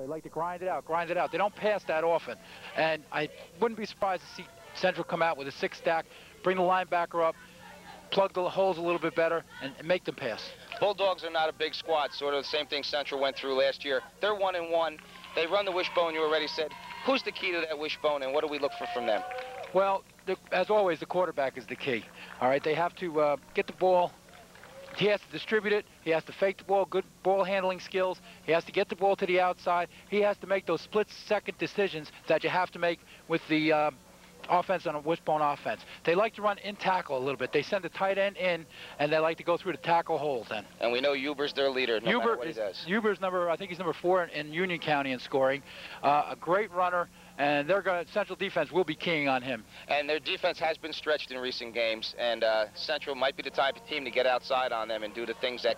They like to grind it out, grind it out. They don't pass that often. And I wouldn't be surprised to see Central come out with a 6-stack, bring the linebacker up, plug the holes a little bit better, and make them pass. Bulldogs are not a big squad, sort of the same thing Central went through last year. They're 1-1. They run the wishbone, you already said. Who's the key to that wishbone, and what do we look for from them? Well, as always, the quarterback is the key. All right, they have to get the ball. He has to distribute it. He has to fake the ball, good ball handling skills. He has to get the ball to the outside. He has to make those split-second decisions that you have to make with the offense on a wishbone offense. They like to run in tackle a little bit. They send the tight end in, and they like to go through the tackle holes then. And we know Huber's their leader, no matter what he does. Huber's I think he's number 4 in Union County in scoring. A great runner. And Central defense will be keying on him. And their defense has been stretched in recent games, and Central might be the type of team to get outside on them and do the things that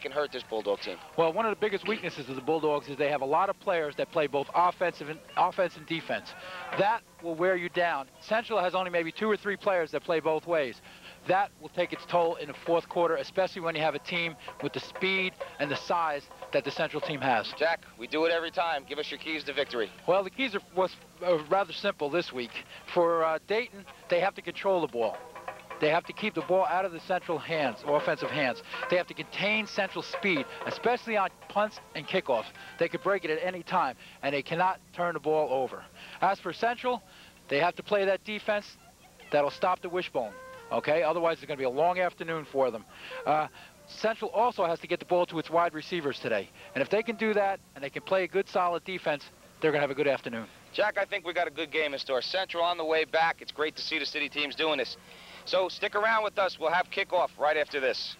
can hurt this Bulldog team. Well, one of the biggest weaknesses of the Bulldogs is they have a lot of players that play both offense and defense. That will wear you down. Central has only maybe 2 or 3 players that play both ways. That will take its toll in the fourth quarter, especially when you have a team with the speed and the size that the Central team has. Jack, we do it every time. Give us your keys to victory. Well, the keys was rather simple this week. For Dayton, they have to control the ball. They have to keep the ball out of the Central hands, offensive hands. They have to contain Central speed, especially on punts and kickoffs. They could break it at any time, and they cannot turn the ball over. As for Central, they have to play that defense that'll stop the wishbone. Okay, otherwise it's going to be a long afternoon for them. Central also has to get the ball to its wide receivers today. And if they can do that, and they can play a good, solid defense, they're going to have a good afternoon. Jack, I think we got a good game in store. Central on the way back. It's great to see the city teams doing this. So stick around with us. We'll have kickoff right after this.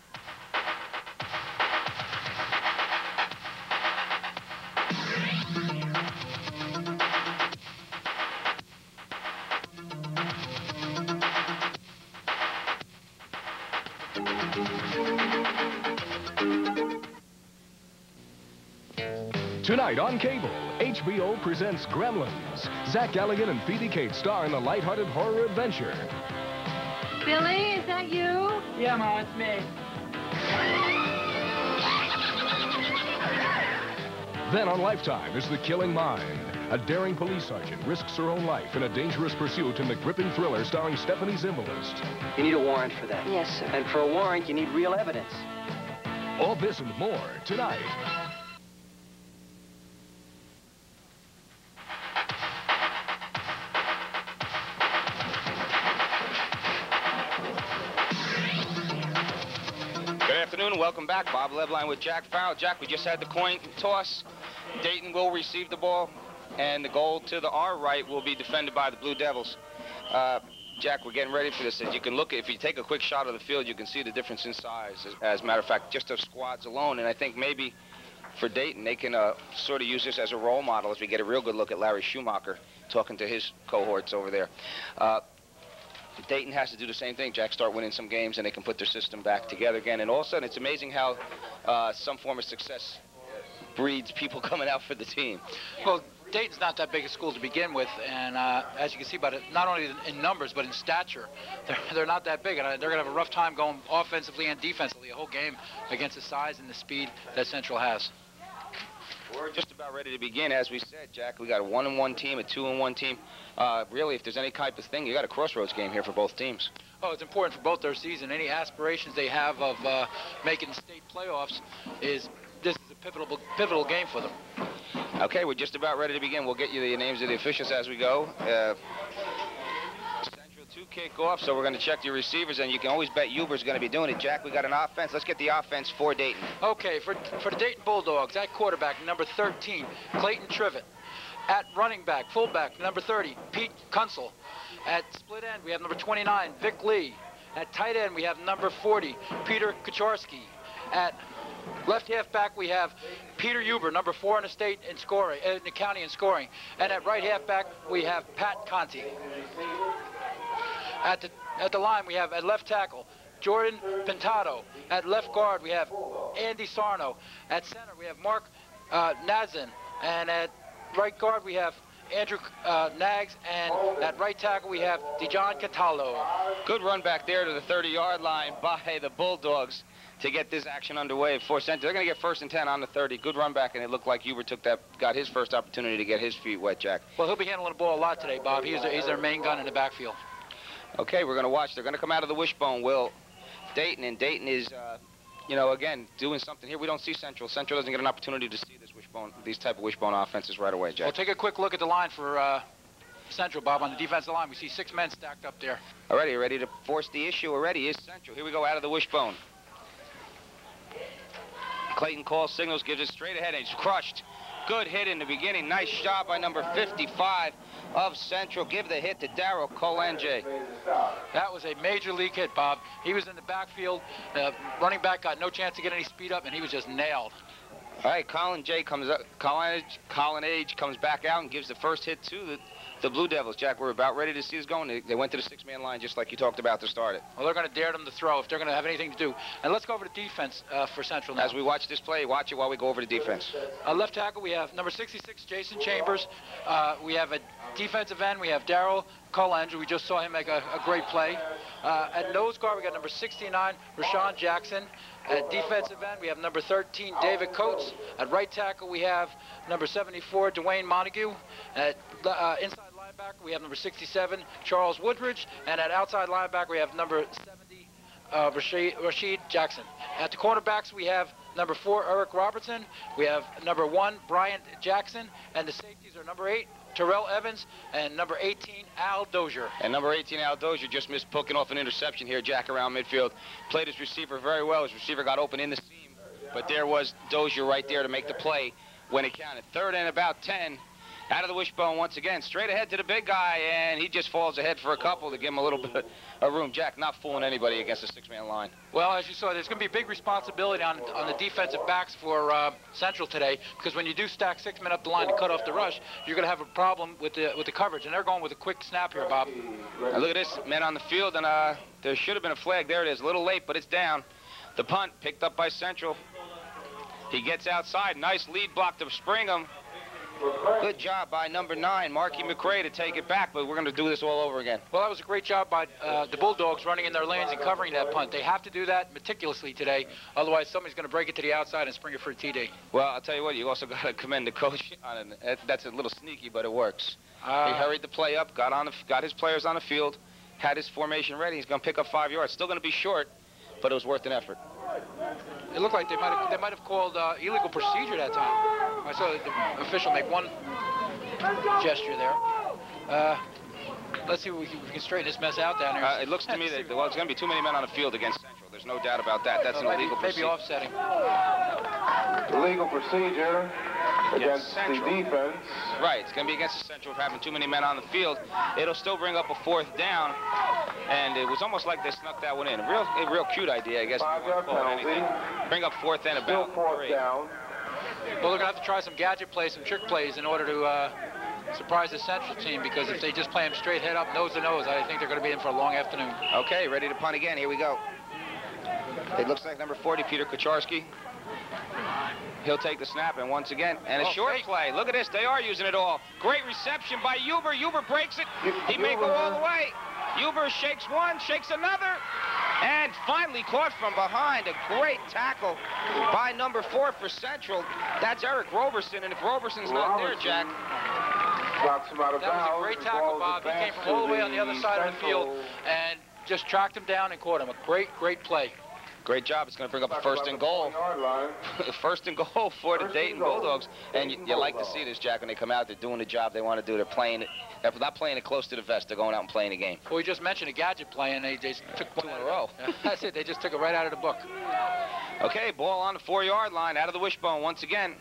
Tonight on cable, HBO presents Gremlins. Zach Galligan and Phoebe Cates star in the lighthearted horror adventure. Billy, is that you? Yeah, Ma, it's me. Then on Lifetime is The Killing Mind. A daring police sergeant risks her own life in a dangerous pursuit in the gripping thriller starring Stephanie Zimbalist. You need a warrant for that. Yes, sir. And for a warrant, you need real evidence. All this and more tonight. Welcome back. Bob Lebline with Jack Farrell. Jack, we just had the coin toss. Dayton will receive the ball, and the goal to our right will be defended by the Blue Devils. Jack, we're getting ready for this. As you can look, if you take a quick shot of the field, you can see the difference in size. As a matter of fact, just of squads alone. And I think maybe for Dayton, they can sort of use this as a role model as we get a real good look at Larry Schumacher talking to his cohorts over there. Dayton has to do the same thing, Jack, start winning some games, and they can put their system back together again. And all of a sudden, it's amazing how some form of success breeds people coming out for the team. Well, Dayton's not that big a school to begin with, and as you can see, not only in numbers, but in stature, they're not that big, and they're going to have a rough time going offensively and defensively a whole game against the size and the speed that Central has. We're just about ready to begin. As we said, Jack, we got a 1-1 team, a 2-1 team. Really, if there's any type of thing, you got a crossroads game here for both teams. Oh, it's important for both their season. Any aspirations they have of making state playoffs this is a pivotal game for them. Okay, we're just about ready to begin. We'll get you the names of the officials as we go. Central 2 kick off, so we're going to check your receivers, and you can always bet Huber's going to be doing it. Jack, we got an offense. Let's get the offense for Dayton. Okay, for the Dayton Bulldogs, at quarterback, number 13, Clayton Trivet. At running back, fullback, number 30, Pete Kunsel. At split end, we have number 29, Vic Lee. At tight end, we have number 40, Peter Kaczorski. At left halfback, we have Peter Huber, number 4 in the state in scoring, in the county in scoring. And at right halfback, we have Pat Conti. At the line, we have at left tackle, Jordan Pintado. At left guard, we have Andy Sarno. At center, we have Mark Nazin. And at right guard, we have Andrew Nags, and at right tackle, we have Dijon Catalo. Good run back there to the 30-yard line by the Bulldogs. to get this action underway for Central. They're going to get 1st and 10 on the 30. Good run back, and it looked like Huber got his first opportunity to get his feet wet, Jack. Well, he'll be handling the ball a lot today, Bob. He's their main gun in the backfield. Okay, we're going to watch. They're going to come out of the wishbone, Will. Dayton, and Dayton is, again, doing something here. We don't see Central. Central doesn't get an opportunity to see these type of wishbone offenses right away, Jack. Well, take a quick look at the line for Central, Bob. On the defensive line, we see 6 men stacked up there. Already ready to force the issue already is Central. Here we go out of the wishbone. Clayton calls signals, gives it straight ahead, and he's crushed. Good hit in the beginning. Nice job by number 55 of Central. Give the hit to Darryl Colenge. That was a major league hit, Bob. He was in the backfield. Running back got no chance to get any speed up, and he was just nailed. All right, Colin comes up. Colin Age comes back out and gives the first hit to the Blue Devils. Jack, we're about ready to see this going. They went to the 6-man line just like you talked about to start it. Well, they're going to dare them to throw if they're going to have anything to do. And let's go over to defense for Central now. As we watch this play, watch it while we go over to defense. Left tackle, we have number 66, Jason Chambers. We have a defensive end. We have Darryl Colenge. We just saw him make a great play. At nose guard, we got number 69, Rashawn Jackson. At defensive end, we have number 13, David Coates. At right tackle, we have number 74, Dwayne Montague. At inside linebacker, we have number 67, Charles Woodridge. And at outside linebacker, we have number 70, Rashid Jackson. At the cornerbacks, we have number 4, Eric Robertson. We have number 1, Bryant Jackson. And the safeties are number 8, Terrell Evans, and number 18, Al Dozier. And number 18, Al Dozier, just missed poking off an interception here, Jack, around midfield. Played his receiver very well. His receiver got open in the seam, but there was Dozier right there to make the play when it counted. 3rd and about 10. Out of the wishbone once again, straight ahead to the big guy, and he just falls ahead for a couple to give him a little bit of room. Jack, not fooling anybody against a 6-man line. Well, as you saw, there's going to be a big responsibility on the defensive backs for Central today, because when you do stack 6 men up the line to cut off the rush, you're going to have a problem with the coverage, and they're going with a quick snap here, Bob. Now look at this, men on the field, and there should have been a flag. There it is, a little late, but it's down. The punt picked up by Central. He gets outside, nice lead block to spring him. Good job by number 9, Marky McRae, to take it back, but we're going to do this all over again. Well, that was a great job by the Bulldogs running in their lanes and covering that punt. They have to do that meticulously today, otherwise somebody's going to break it to the outside and spring it for a TD. Well, I'll tell you what, you also got to commend the coach on it. That's a little sneaky, but it works. He hurried the play up, got his players on the field, had his formation ready. He's going to pick up 5 yards. Still going to be short, but it was worth an effort. It looked like they might have called illegal procedure that time. I saw the official make one gesture there. Let's see if we can straighten this mess out down here. It looks to me that, well, it's going to be too many men on the field against Central. There's no doubt about that. That's an illegal procedure. Maybe offsetting. Illegal procedure against the defense. Right, it's going to be against the Central for having too many men on the field. It'll still bring up a 4th down, and it was almost like they snuck that one in. A real cute idea, I guess. 5-yard penalty. Bring up 4th and about 4th down. Well, they're going to have to try some gadget plays, some trick plays in order to surprise the Central team, because if they just play them straight head up, nose to nose, I think they're going to be in for a long afternoon. Okay, ready to punt again. Here we go. It looks like number 40, Peter Kucharski. He'll take the snap, and once again, and a short play. Look at this. They are using it all. Great reception by Huber. Huber breaks it. He may go all the way. Huber shakes one, shakes another, and finally caught from behind. A great tackle by number 4 for Central. That's Eric Roberson, and if Roberson's not there, Jack. Knocks him out of bounds. That was a great tackle, Bob. He came from all the way on the other side of the field and just tracked him down and caught him. A great, great play. Great job. It's going to bring up a 1st and goal. 1st and goal for the Dayton Bulldogs. And you like to see this, Jack, when they come out. They're doing the job they want to do. They're playing it. They're not playing it close to the vest. They're going out and playing the game. Well, we just mentioned a gadget play, and they just took 2 in a row. That's it. They just took it right out of the book. Okay, ball on the 4-yard line, out of the wishbone once again.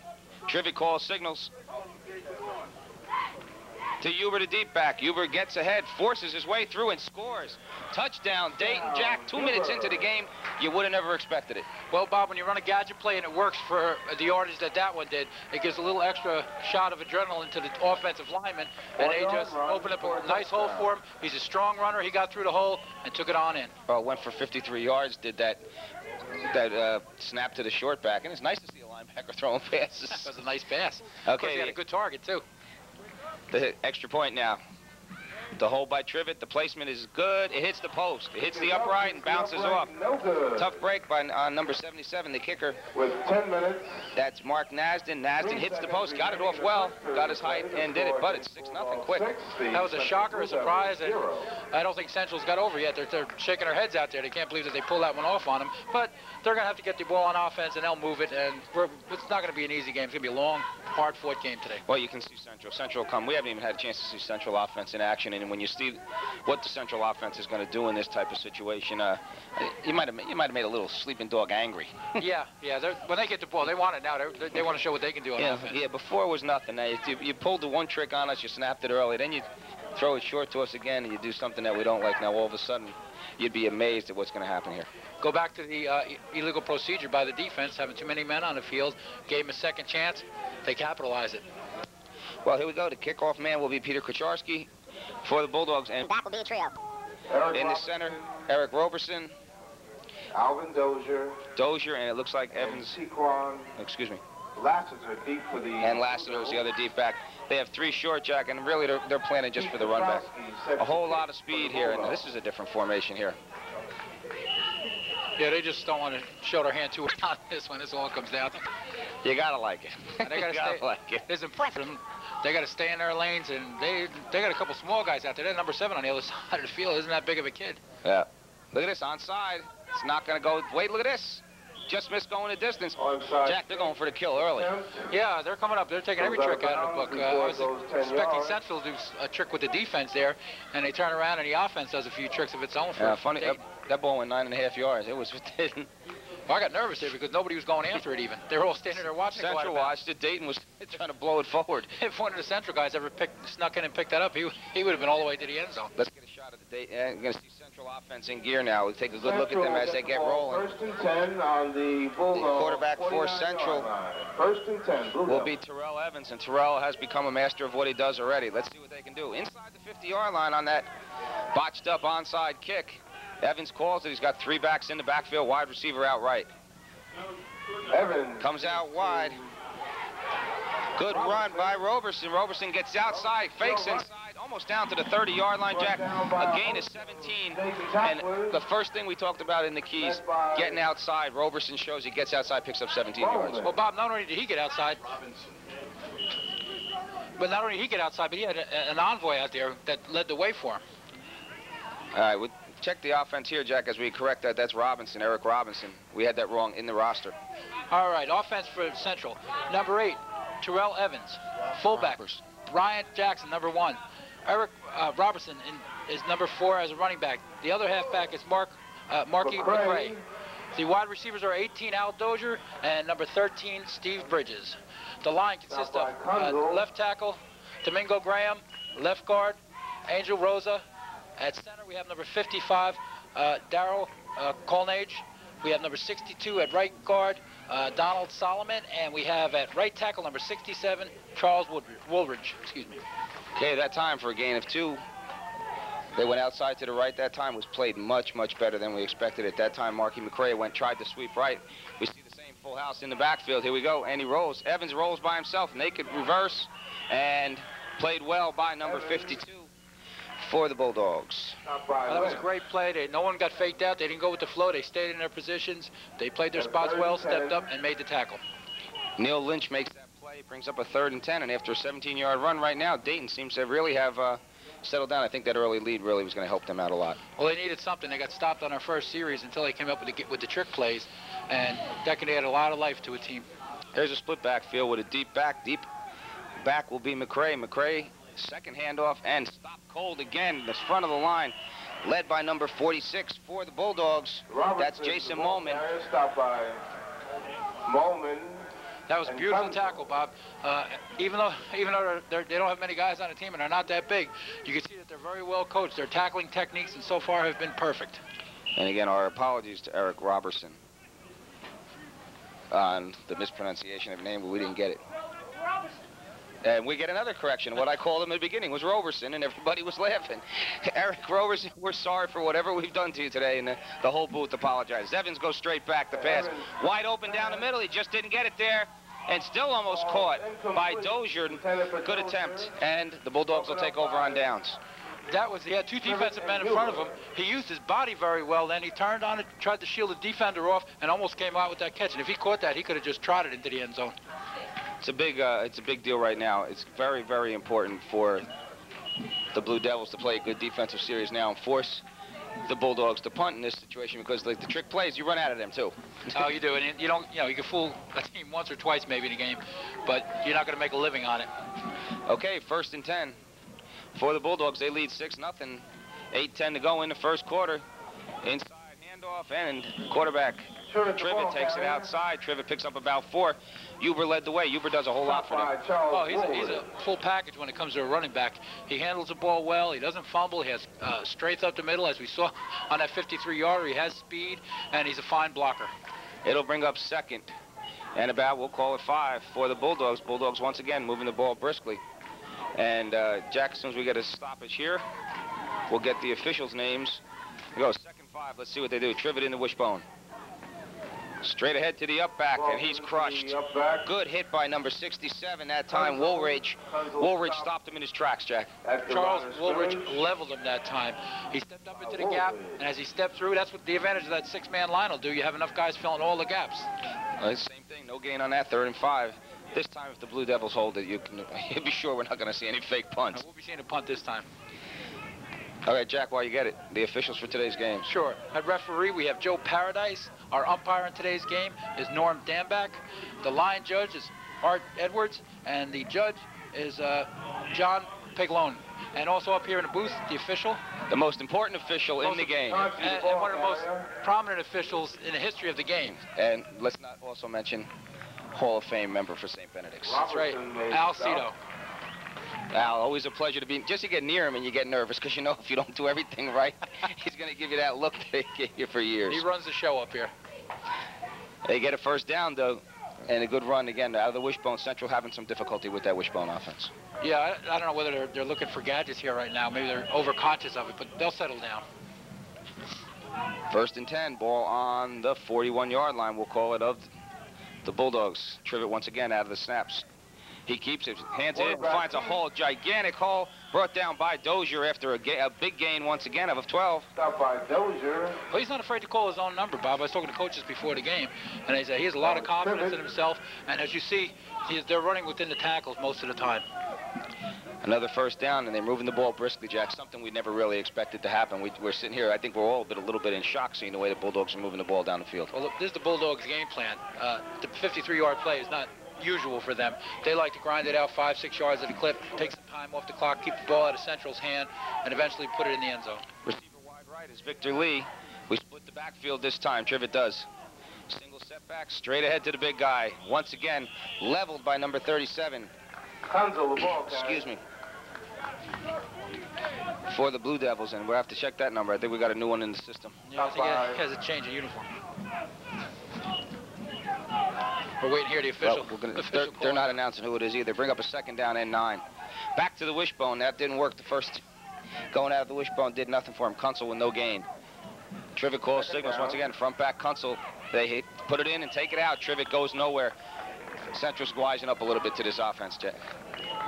Trivia call signals to Huber, the deep back. Huber gets ahead, forces his way through, and scores. Touchdown, Dayton. Jack, 2 minutes into the game, you would have never expected it. Well, Bob, when you run a gadget play and it works for the yardage that one did, it gives a little extra shot of adrenaline to the offensive lineman, and they just opened up a nice hole for him. He's a strong runner. He got through the hole and took it on in. Went for 53 yards, did that snap to the short back, and it's nice to see a linebacker throwing passes. That was a nice pass. Okay. Of course, he had a good target, too. The extra point now. The hold by Trivet. The placement is good. It hits the post. It hits the upright and bounces off. No good. Tough break by number 77, the kicker. With 10 minutes. That's Mark Nasden. Nasden hits the post, got it off well, got his height, and did it. But it's 6-0 quick. That was a shocker, a surprise, and I don't think Central's got over yet. They're shaking their heads out there. They can't believe that they pulled that one off on them. But they're going to have to get the ball on offense, and they'll move it. And it's not going to be an easy game. It's going to be a long, hard-fought game today. Well, you can see Central come. We haven't even had a chance to see Central offense in action, and when you see what the Central offense is going to do in this type of situation, you might have made a little sleeping dog angry. yeah. When they get the ball, they want it now. They want to show what they can do on offense. Yeah, before it was nothing. Now, you pulled the one trick on us, you snapped it early, then you throw it short to us again, and you do something that we don't like. Now, all of a sudden, you'd be amazed at what's going to happen here. Go back to the illegal procedure by the defense, having too many men on the field, gave them a second chance. They capitalize it. Well, here we go. The kickoff man will be Peter Kucharski for the Bulldogs, and that will be a trio. In the center, Eric Roberson, Alvin Dozier, and it looks like Evans. Sequan. Excuse me. Lassiter deep for the. And Lassiter is the other deep back. They have 3 short, Jack, and really they're planning just for the run back. A whole lot of speed here, and this is a different formation here. Yeah, they just don't want to show their hand too much on this one. This all comes down. You gotta like it. They gotta like it. It's important. They got to stay in their lanes, and they got a couple small guys out there. They're number 7 on the other side of the field. Isn't that big of a kid? Yeah. Look at this onside. It's not going to go. Wait, look at this. Just missed going the distance. Jack, they're going for the kill early. Yeah, they're coming up. They're taking every trick out of the book. I was expecting Central to do a trick with the defense there, and they turn around and the offense does a few tricks of its own. Funny. That ball went 9.5 yards. It was. Well, I got nervous there because nobody was going after it even. They were all standing there watching. Central watched it. Dayton was trying to blow it forward. If one of the Central guys ever snuck in and picked that up, he would have been all the way to the end zone. Let's get a shot at the Dayton. We're going to see Central offense in gear now. We'll take a good look at them as they get rolling. 1st and 10 on the Bulldogs. The quarterback for Central 1st and 10. Blue will be Terrell Evans, and Terrell has become a master of what he does already. Let's see what they can do. Inside the 50-yard line on that botched up onside kick. Evans calls it. He's got 3 backs in the backfield, wide receiver out right. Evans comes out wide. Good run by Roberson. Roberson gets outside, fakes inside, almost down to the 30-yard line, Jack. A gain of 17. And the first thing we talked about in the keys, getting outside. Roberson shows he gets outside, picks up 17 yards. Well, Bob, not only did he get outside, but he had an envoy out there that led the way for him. All right, we'll check the offense here, Jack, as we correct that. That's Robinson, Eric Robinson. We had that wrong in the roster. All right, offense for Central. Number 8, Terrell Evans. Fullback, Bryant Jackson, number 1. Eric Robertson is number 4 as a running back. The other halfback is Marky McRae. The wide receivers are 18, Al Dozier, and number 13, Steve Bridges. The line consists of left tackle, Domingo Graham, left guard, Angel Rosa. At center, we have number 55, Darryl Colnage. We have number 62 at right guard, Donald Solomon. And we have at right tackle, number 67, Charles Woolridge. Excuse me. Okay, that time for a gain of 2. They went outside to the right. That time was played much, much better than we expected. At that time, Marky McRae tried to sweep right. We see the same full house in the backfield. Here we go, and he rolls. Evans rolls by himself. Naked reverse, and played well by number 52. For the Bulldogs. Well, that was a great play. No one got faked out. They didn't go with the flow. They stayed in their positions. They played their spots well, stepped up, and made the tackle. Neil Lynch makes that play, brings up a 3rd and 10, and after a 17-yard run right now, Dayton seems to really have settled down. I think that early lead really was going to help them out a lot. Well, they needed something. They got stopped on our first series until they came up with the trick plays, and that can add a lot of life to a team. Here's a split backfield with a deep back. Deep back will be McRae. McRae, second handoff, and stop cold again. The front of the line, led by number 46 for the Bulldogs. That's Jason Molman. Stopped by Molman. That was a beautiful tackle, Bob. Even though they don't have many guys on the team and they're not that big, you can see that they're very well coached. Their tackling techniques and so far have been perfect. And again, our apologies to Eric Robertson on the mispronunciation of the name, but we didn't get it. And we get another correction. What I called him at the beginning was Roberson, and everybody was laughing. Eric Roberson, we're sorry for whatever we've done to you today, and the whole booth apologizes. Evans goes straight back. The pass wide open down the middle. He just didn't get it there, and still almost caught by Dozier. Good attempt, and the Bulldogs will take over on downs. He had two defensive men in front of him. He used his body very well. Then he turned on it, tried to shield the defender off, and almost came out with that catch. And if he caught that, he could have just trotted into the end zone. It's a big deal right now. It's very, very important for the Blue Devils to play a good defensive series now and force the Bulldogs to punt in this situation, because like the trick plays, you run out of them too. Oh, you do, and you don't. You know, you can fool a team once or twice maybe in a game, but you're not going to make a living on it. Okay, 1st and 10 for the Bulldogs. They lead 6-0. 8:10 to go in the first quarter. Inside handoff, and quarterback Trivet takes it outside. Trivet picks up about 4. Huber led the way. Huber does a whole lot for them. Oh, he's a full package when it comes to a running back. He handles the ball well. He doesn't fumble. He has strength up the middle, as we saw on that 53-yarder. He has speed, and he's a fine blocker. It'll bring up 2nd and about, we'll call it 5 for the Bulldogs. Bulldogs once again moving the ball briskly. And Jack, as soon as we get a stoppage here, we'll get the officials' names. We go 2nd 5. Let's see what they do. Trivet in the wishbone. Straight ahead to the up back, and he's crushed. Good hit by number 67 that time, Woolridge. Woolridge stopped him in his tracks, Jack. Charles Woolridge leveled him that time. He stepped up into the gap, and as he stepped through, that's what the advantage of that 6-man line will do. You have enough guys filling all the gaps. Same thing, no gain on that, 3rd and 5. This time, if the Blue Devils hold it, you'll be sure we're not going to see any fake punts. We'll be seeing a punt this time. All right, Jack, while you get it, the officials for today's game. Sure. At referee, we have Joe Paradise. Our umpire in today's game is Norm Danback. The line judge is Art Edwards, and the judge is John Piglone. And also up here in the booth, the official. The most important official in the game. And one of the most prominent officials in the history of the game. And let's not also mention Hall of Fame member for St. Benedict's. That's right, Al Cito. Al, always a pleasure to be. Just to get near him and you get nervous, because you know if you don't do everything right, he's going to give you that look that he gave you for years. He runs the show up here. They get a 1st down, though, and a good run again out of the wishbone. Central having some difficulty with that wishbone offense. Yeah, I don't know whether they're looking for gadgets here right now. Maybe they're overconscious of it, but they'll settle down. 1st and 10, ball on the 41-yard line, we'll call it, of the Bulldogs. Trivet once again out of the snaps. He keeps it, hands it, finds a hole, gigantic hole, brought down by Dozier after a big gain once again of 12. Stopped by Dozier. Well, he's not afraid to call his own number, Bob. I was talking to coaches before the game, and they say he has a lot of confidence in himself, and as you see, they're running within the tackles most of the time. Another 1st down, and they're moving the ball briskly, Jack, something we never really expected to happen. We're sitting here, I think we're all a little bit in shock seeing the way the Bulldogs are moving the ball down the field. Well, look, this is the Bulldogs' game plan. The 53-yard play is not usual for them. They like to grind it out 5-6 yards at a clip, take some time off the clock, keep the ball out of Central's hand, and eventually put it in the end zone. Receiver wide right is Victor Lee. We split the backfield this time. Trivet does. Single setback, straight ahead to the big guy. Once again, leveled by number 37. Kunzel, the ball carrier. Excuse me. For the Blue Devils, and we'll have to check that number. I think we got a new one in the system. Yeah, I think he has a change of uniform. We're waiting here, the official. Well, they're not announcing who it is either. Bring up a 2nd down and 9. Back to the wishbone. That didn't work. The first going out of the wishbone did nothing for him. Kunzel with no gain. Trivet calls signals once again. Front back Kunzel. They put it in and take it out. Trivet goes nowhere. Central's wising up a little bit to this offense, Jack.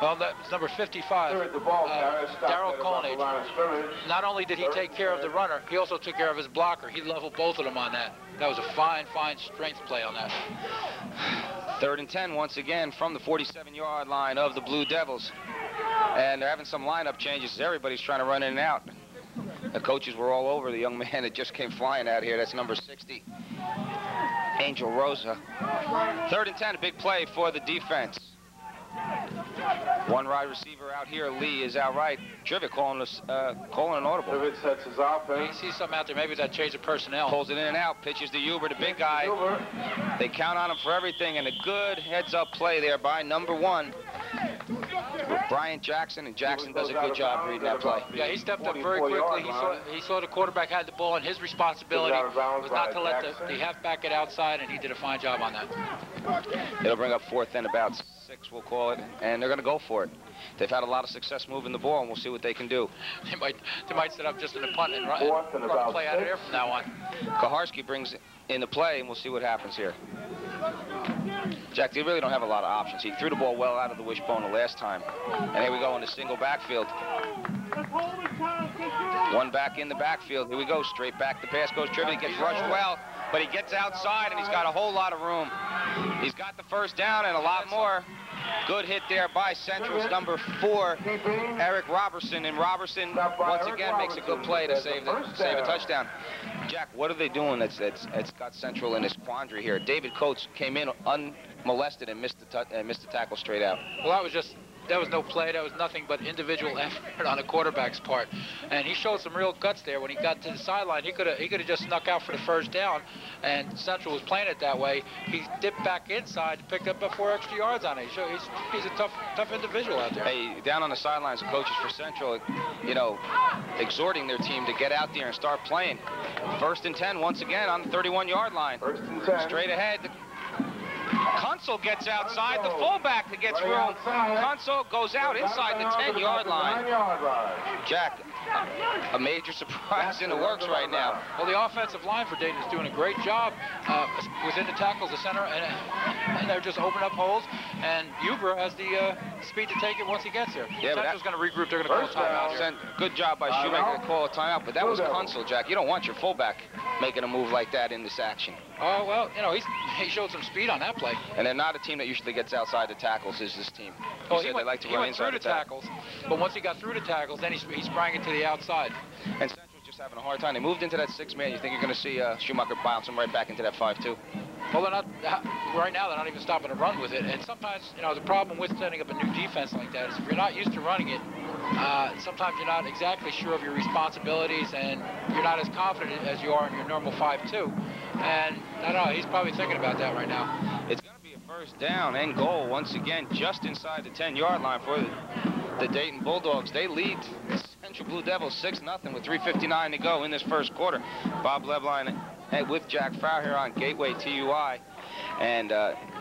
Well, that's number 55, Darryl Colnage. Not only did he take care of the runner, he also took care of his blocker. He leveled both of them on that. That was a fine, fine strength play on that. 3rd and 10 once again from the 47-yard line of the Blue Devils. And they're having some lineup changes. Everybody's trying to run in and out. The coaches were all over the young man that just came flying out here. That's number 60, Angel Rosa. 3rd and 10, a big play for the defense. One wide receiver out here. Lee is out right. Trivet calling an audible. Trivet sets his offense. He sees something out there. Maybe that change of personnel. Pulls it in and out. Pitches to Huber, the big guy. They count on him for everything, and a good heads-up play there by number 1, Brian Jackson, and Jackson does a good job reading that play. Yeah, he stepped up very quickly. He saw the quarterback had the ball, and his responsibility was not to let the halfback get outside, and he did a fine job on that. It'll bring up 4th and about 6, we'll call it, and they're going to go for it. They've had a lot of success moving the ball, and we'll see what they can do. They might set up just in a punt and run the play out of there from now on. Kaharski brings in the play, and we'll see what happens here. Jack, they really don't have a lot of options. He threw the ball well out of the wishbone the last time. And here we go in the single backfield. One back in the backfield. Here we go. Straight back. The pass goes tripping. He gets rushed well, but he gets outside, and he's got a whole lot of room. He's got the first down and a lot more. Good hit there by Central's number 4, Eric Robertson. And Robertson, once again, makes a good play to save a touchdown. Jack, what are they doing that's got Central in this quandary here? David Coates came in unmolested and missed the tackle straight out. Well, that was no play. That was nothing but individual effort on the quarterback's part. And he showed some real guts there when he got to the sideline. He could have just snuck out for the first down, and Central was playing it that way. He dipped back inside, picked up 4 extra yards on it. He's a tough individual out there. Hey, down on the sidelines, the coaches for Central, you know, exhorting their team to get out there and start playing. 1st and 10 once again on the 31-yard line. 1st and 10. Straight ahead. Kunsel gets outside, the fullback that gets room. Kunsel goes out inside the 10-yard line. Jack, a major surprise in the works right now. Well, the offensive line for Dayton is doing a great job. Within the tackles, the center, and they're just opening up holes. And Huber has the speed to take it once he gets there. Yeah, Central's going to regroup. They're going to call a timeout here. Good job by Shoemaker to call a timeout, but that was Kunsel, Jack. You don't want your fullback making a move like that in this action. Oh, well, you know, he showed some speed on that play. And they're not a team that usually gets outside the tackles, is this team. He went through the tackles, but once he got through the tackles, then he sprang it to the outside. And Central's just having a hard time. They moved into that 6-man. You think you're going to see Schumacher bounce him right back into that 5-2? Well, they're not, right now, they're not even stopping to run with it. And sometimes, you know, the problem with setting up a new defense like that is if you're not used to running it, sometimes you're not exactly sure of your responsibilities, and you're not as confident as you are in your normal 5-2. And I don't know, he's probably thinking about that right now. It's going to be a first down and goal once again just inside the 10-yard line for the Dayton Bulldogs. They lead the Central Blue Devils 6-0 with 3:59 to go in this first quarter. Bob Lebline with Jack Farr here on Gateway TUI. And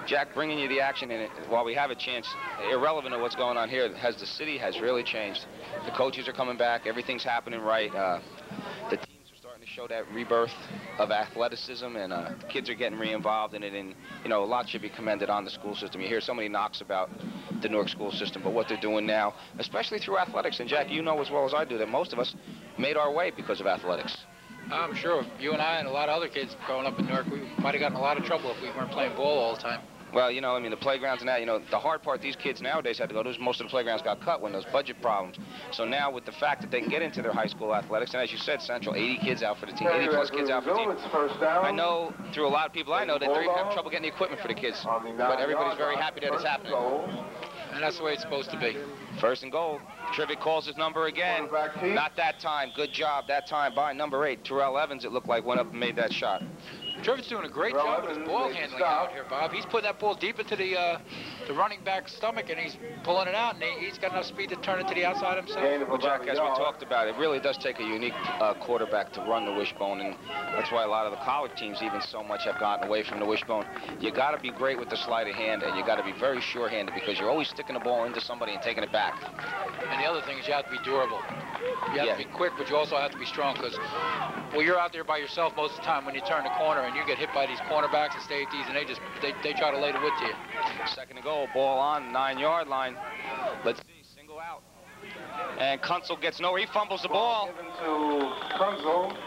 Jack, bringing you the action in it while we have a chance, irrelevant of what's going on here, the city has really changed. The coaches are coming back. Everything's happening right. The teams are starting to show that rebirth of athleticism, and the kids are getting re-involved in it. And, you know, a lot should be commended on the school system. You hear so many knocks about the Newark school system, but what they're doing now, especially through athletics. And, Jack, you know as well as I do that most of us made our way because of athletics. I'm sure you and I and a lot of other kids growing up in Newark, we might have gotten a lot of trouble if we weren't playing ball all the time. Well, you know, I mean, the playgrounds and that, you know, the hard part these kids nowadays had to go to is most of the playgrounds got cut when those budget problems. So now with the fact that they can get into their high school athletics, and as you said, Central, 80 kids out for the team, 80-plus kids out for the team. I know through a lot of people I know that they're even having trouble getting the equipment for the kids. But everybody's very happy that it's happening. And that's the way it's supposed to be. 1st and goal. Trivett calls his number again. Not that time. Good job that time by number 8. Terrell Evans, it looked like, went up and made that shot. Trevor's doing a great job with his ball handling out here, Bob. He's putting that ball deep into the running back's stomach, and he's pulling it out, and he's got enough speed to turn it to the outside himself. Well, Jack, as we talked about, it really does take a unique quarterback to run the wishbone, and that's why a lot of the college teams even so much have gotten away from the wishbone. You got to be great with the sleight of hand, and you got to be very sure-handed because you're always sticking the ball into somebody and taking it back. And the other thing is you have to be durable. You have to be quick, but you also have to be strong because, well, you're out there by yourself most of the time when you turn the corner and you get hit by these cornerbacks and safeties, and they try to lay the wood to you. 2nd and goal, ball on 9-yard line. Let's see, single out. And Kunsel gets nowhere. He fumbles the ball. Given to Kunsel.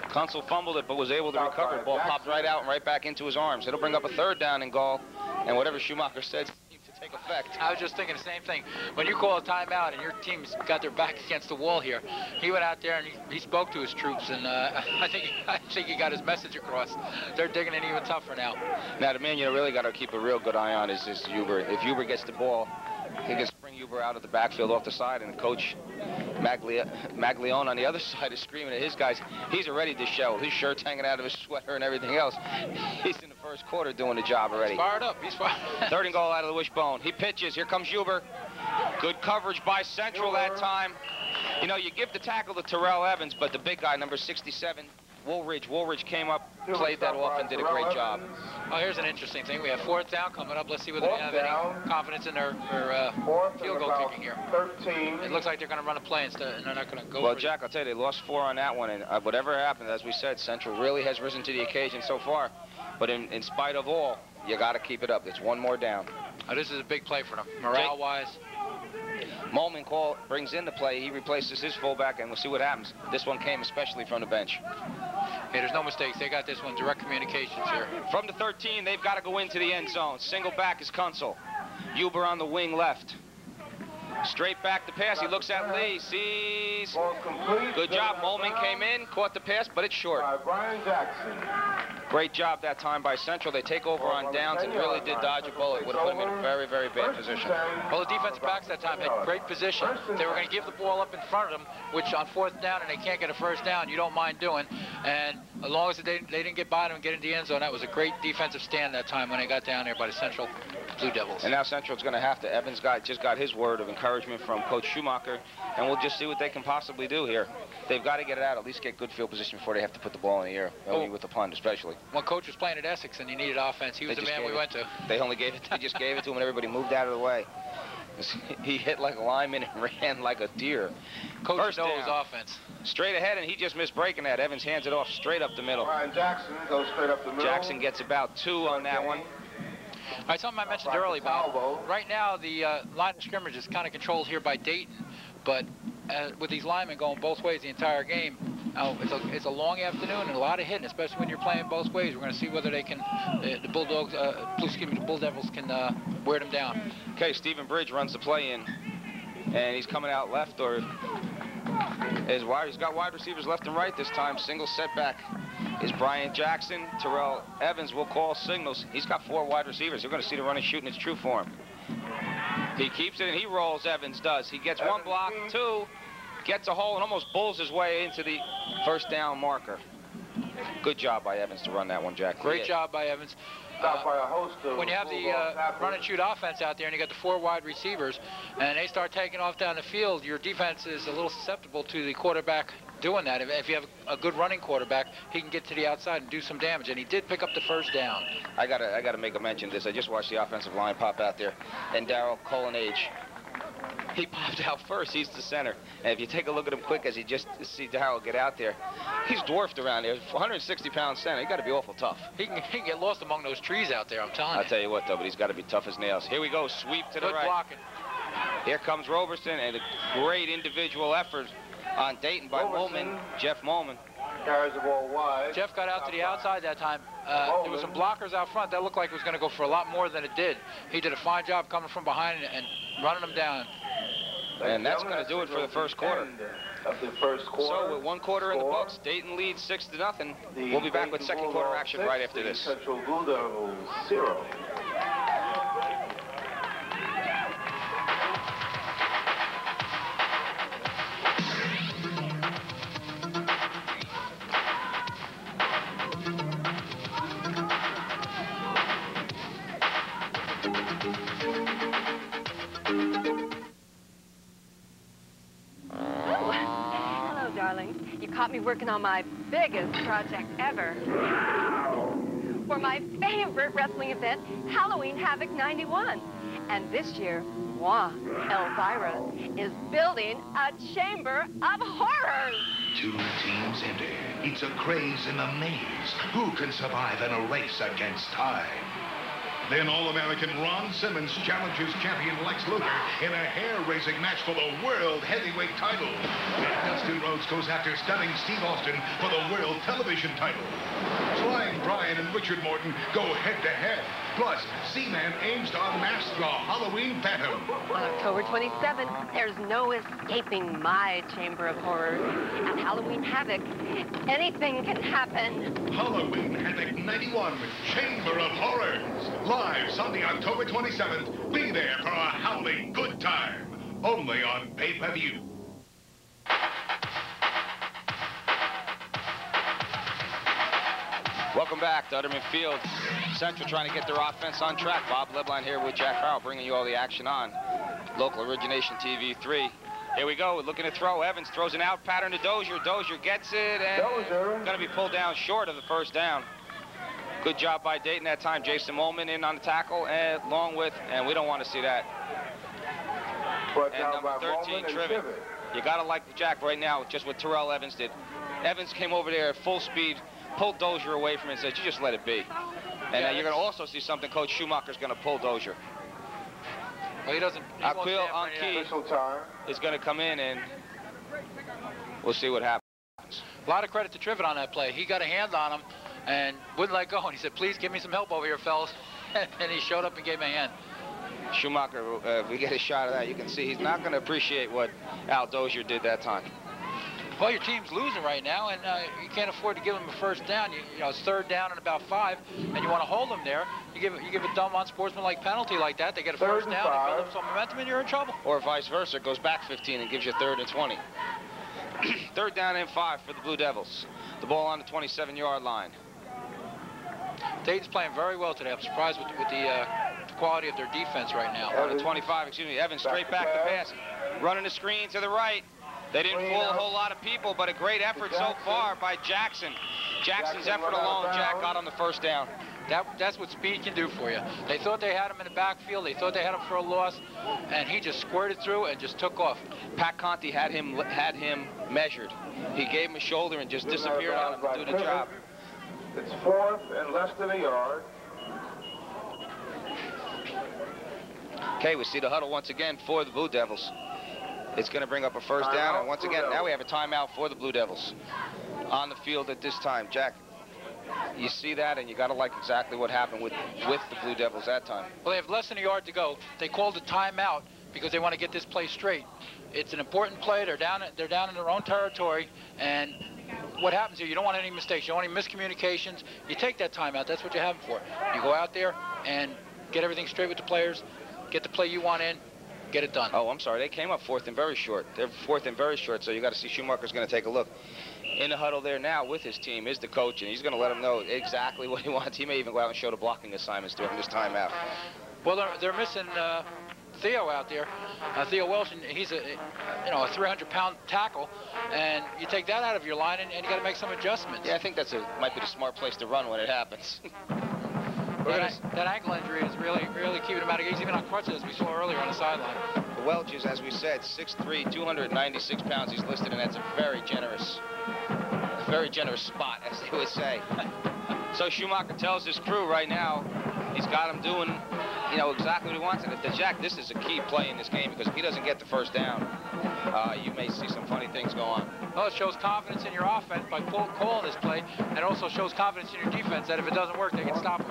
Kunsel fumbled it, but was able to recover. The ball popped right out and right back into his arms. It'll bring up a 3rd down and goal. And whatever Schumacher said seemed to take effect. I was just thinking the same thing. When you call a timeout and your team's got their back against the wall here, he went out there and he spoke to his troops, and I think he got his message across. They're digging it even tougher now. Now, the man you really got to keep a real good eye on is Huber. If Huber gets the ball, he can spring Huber out of the backfield off the side, and Coach Maglione on the other side is screaming at his guys. He's ready to show. His shirt's hanging out of his sweater and everything else. He's in the first quarter doing the job already. He's fired up. He's fired. 3rd and goal out of the wishbone. He pitches. Here comes Huber. Good coverage by Central that time. You know, you give the tackle to Terrell Evans, but the big guy, number 67, Woolridge came up, played that off, and did a great job. Oh, here's an interesting thing. We have 4th down coming up. Let's see whether they have any confidence in their field goal kicking here. 13. It looks like they're going to run a play instead, and they're not going to go. Well, Jack, I'll tell you, they lost 4 on that one, and whatever happened, as we said, Central really has risen to the occasion so far. But in spite of all, You got to keep it up. It's one more down. This is a big play for them, morale-wise. Molman brings in the play. He replaces his fullback, and we'll see what happens. This one came especially from the bench. Hey, there's no mistakes. They got this one. Direct communications here. From the 13, they've got to go into the end zone. Single back is Kunzel. Huber on the wing left. Straight back to pass. He looks at Lee. Sees. Good job. Molman came in, caught the pass, but it's short. Brian Jackson. Great job that time by Central. They take over on downs and really did dodge a bullet. Would have put him in a very, very bad position. Well, the defensive backs that time had great position. They were going to give the ball up in front of them, which on 4th down and they can't get a first down, you don't mind doing. And as long as they didn't get by them and get into the end zone, that was a great defensive stand that time when they got down there by the Central Blue Devils. And now Central's going to have to. Evans just got his word of encouragement from Coach Schumacher, and we'll just see what they can possibly do here. They've got to get it out, at least get good field position before they have to put the ball in the air, with the punt especially. When Coach was playing at Essex and he needed offense, he was the man we went to. They just gave it to him and everybody moved out of the way. He hit like a lineman and ran like a deer. Coach knows offense. Straight ahead, and he just missed breaking that. Evans hands it off straight up the middle. Brian Jackson goes straight up the middle. Jackson gets about 2 on that one. All right, something I mentioned earlier, Bob. Right now, the line of scrimmage is kind of controlled here by Dayton, but with these linemen going both ways the entire game, it's a long afternoon and a lot of hitting, especially when you're playing both ways. We're going to see whether they can, the Bull Devils can wear them down. Okay, Stephen Bridge runs the play in, and he's coming out left, or he's got wide receivers left and right this time. Single setback is Brian Jackson. Terrell Evans will call signals. He's got 4 wide receivers. You're going to see the run and shoot, and it's true for him. He keeps it, and he rolls, Evans does. He gets 1 block, 2, gets a hole, and almost bulls his way into the first down marker. Good job by Evans to run that one, Jack. Great job by Evans. When you have the run and shoot offense out there and you got the 4 wide receivers and they start taking off down the field, your defense is a little susceptible to the quarterback doing that. If you have a good running quarterback, he can get to the outside and do some damage, and he did pick up the first down. I gotta make a mention of this. I just watched the offensive line pop out there, and Darryl Colonage, he popped out first. He's the center. And if you take a look at him quick as you just see Darryl get out there, he's dwarfed around there. 160-pound center. He's got to be awful tough. He can get lost among those trees out there, I'm telling you. I'll tell you what, though, but he's got to be tough as nails. Here we go. Sweep to the right. Good blocking. Here comes Roberson, and a great individual effort on Dayton by Molman, Jeff Molman. Carries the ball wide. Jeff got out to the outside that time. There were some blockers out front that looked like it was going to go for a lot more than it did. He did a fine job coming from behind and running them down. And that's going to do it for the first quarter. So with 1 quarter in the books, Dayton leads 6-0. We'll be back with second quarter action right after this. Central Blue Devils 0. Caught me working on my biggest project ever. For my favorite wrestling event, Halloween Havoc 91. And this year, moi, Elvira, is building a chamber of horrors. 2 teams enter. It's a craze in the maze. Who can survive in a race against time? Then All-American Ron Simmons challenges champion Lex Luger in a hair-raising match for the World Heavyweight title. Dustin Rhodes goes after stunning Steve Austin for the World Television title. Flying Brian and Richard Morton go head-to-head. Plus, Seaman aims to unmask the Halloween Phantom. On October 27th, there's no escaping my Chamber of Horrors. At Halloween Havoc, anything can happen. Halloween Havoc 91, Chamber of Horrors. Live Sunday, October 27th. Be there for a howling good time. Only on pay-per-view. Welcome back to Utterman Field. Central trying to get their offense on track. Bob Lebline here with Jack Farrell, bringing you all the action on local origination TV 3. Here we go. We're looking to throw. Evans throws an out pattern to Dozier. Dozier gets it, and going to be pulled down short of the first down. Good job by Dayton that time. Jason Molman in on the tackle, and along with, and we don't want to see that. And number 13, Trivet. You got to like Jack right now, just what Terrell Evans did. Evans came over there at full speed, pulled Dozier away from it and said, you just let it be. And you're going to also see something Coach Schumacher's going to pull Dozier. Well, he doesn't. Akil Anki is going to come in, and we'll see what happens. A lot of credit to Trivet on that play. He got a hand on him and wouldn't let go. And he said, please give me some help over here, fellas. And he showed up and gave him a hand. Schumacher, if we get a shot of that, you can see he's not going to appreciate what Al Dozier did that time. Well, your team's losing right now, and you can't afford to give them a first down. You know, it's third down and about 5, and you want to hold them there. You give a dumb, unsportsmanlike penalty like that, they get a first down, they build up some momentum, and you're in trouble. Or vice versa, goes back 15 and gives you 3rd and 20. Third down and 5 for the Blue Devils. The ball on the 27-yard line. Dayton's playing very well today. I'm surprised with the quality of their defense right now. On the 25, excuse me, Evans straight back to pass. Running the screen to the right. They didn't fool a whole lot of people, but a great effort so far by Jackson. Jackson's effort alone, Jack, got on the first down. That's what speed can do for you. They thought they had him in the backfield. They thought they had him for a loss, and he just squirted through and just took off. Pat Conti had him measured. He gave him a shoulder and just disappeared on him to do the job. It's 4th and less than a yard. Okay, we see the huddle once again for the Blue Devils. It's going to bring up a first down, and once again, now we have a timeout for the Blue Devils on the field at this time. Jack, you see that, and you got to like exactly what happened with the Blue Devils that time. Well, they have less than a yard to go. They called a timeout because they want to get this play straight. It's an important play. They're down in their own territory, and what happens here, you don't want any mistakes. You don't want any miscommunications. You take that timeout. That's what you have them for. You go out there and get everything straight with the players, get the play you want in, get it done. Oh, I'm sorry. They came up 4th and very short. They're 4th and very short, so you got to see Schumacher's going to take a look. In the huddle there now with his team is the coach, and he's going to let them know exactly what he wants. He may even go out and show the blocking assignments during this timeout. Well, they're missing Theo out there. Theo Welsh, and he's a 300-pound tackle, and you take that out of your line, and you got to make some adjustments. Yeah, I think might be the smart place to run when it happens. That ankle injury is really keeping him out of games, even on crutches, as we saw earlier on the sideline. The Welch is, as we said, 6'3", 296 pounds. He's listed, and that's a very generous spot, as they would say. So Schumacher tells his crew right now, he's got him doing, exactly what he wants. And if Jack, this is a key play in this game, because if he doesn't get the first down, you may see some funny things go on. Well, it shows confidence in your offense by calling this play, and it also shows confidence in your defense that if it doesn't work, they can stop it.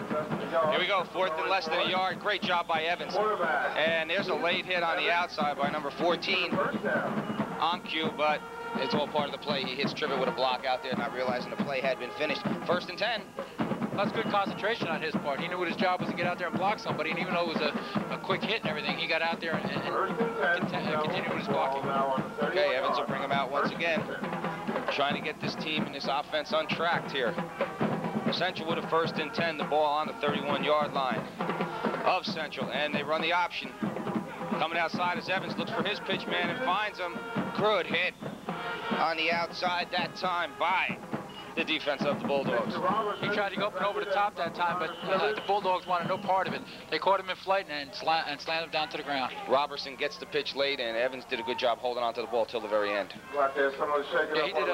Here we go, 4th and less than a yard. Great job by Evans. And there's a late hit on the outside by number 14 on cue, but it's all part of the play. He hits Trivet with a block out there, not realizing the play had been finished. 1st and 10. That's good concentration on his part. He knew what his job was to get out there and block somebody, and even though it was a quick hit and everything, he got out there and continued with his blocking. Okay, Evans will bring him out once again, trying to get this team and this offense untracked here. Central with a 1st and 10, the ball on the 31-yard line of Central, and they run the option. Coming outside as Evans looks for his pitch man and finds him. Good hit on the outside that time by the defense of the Bulldogs. He tried to go up and over the top that time, but the Bulldogs wanted no part of it. They caught him in flight and slammed him down to the ground. Robertson gets the pitch late, and Evans did a good job holding on to the ball till the very end. Yeah, he did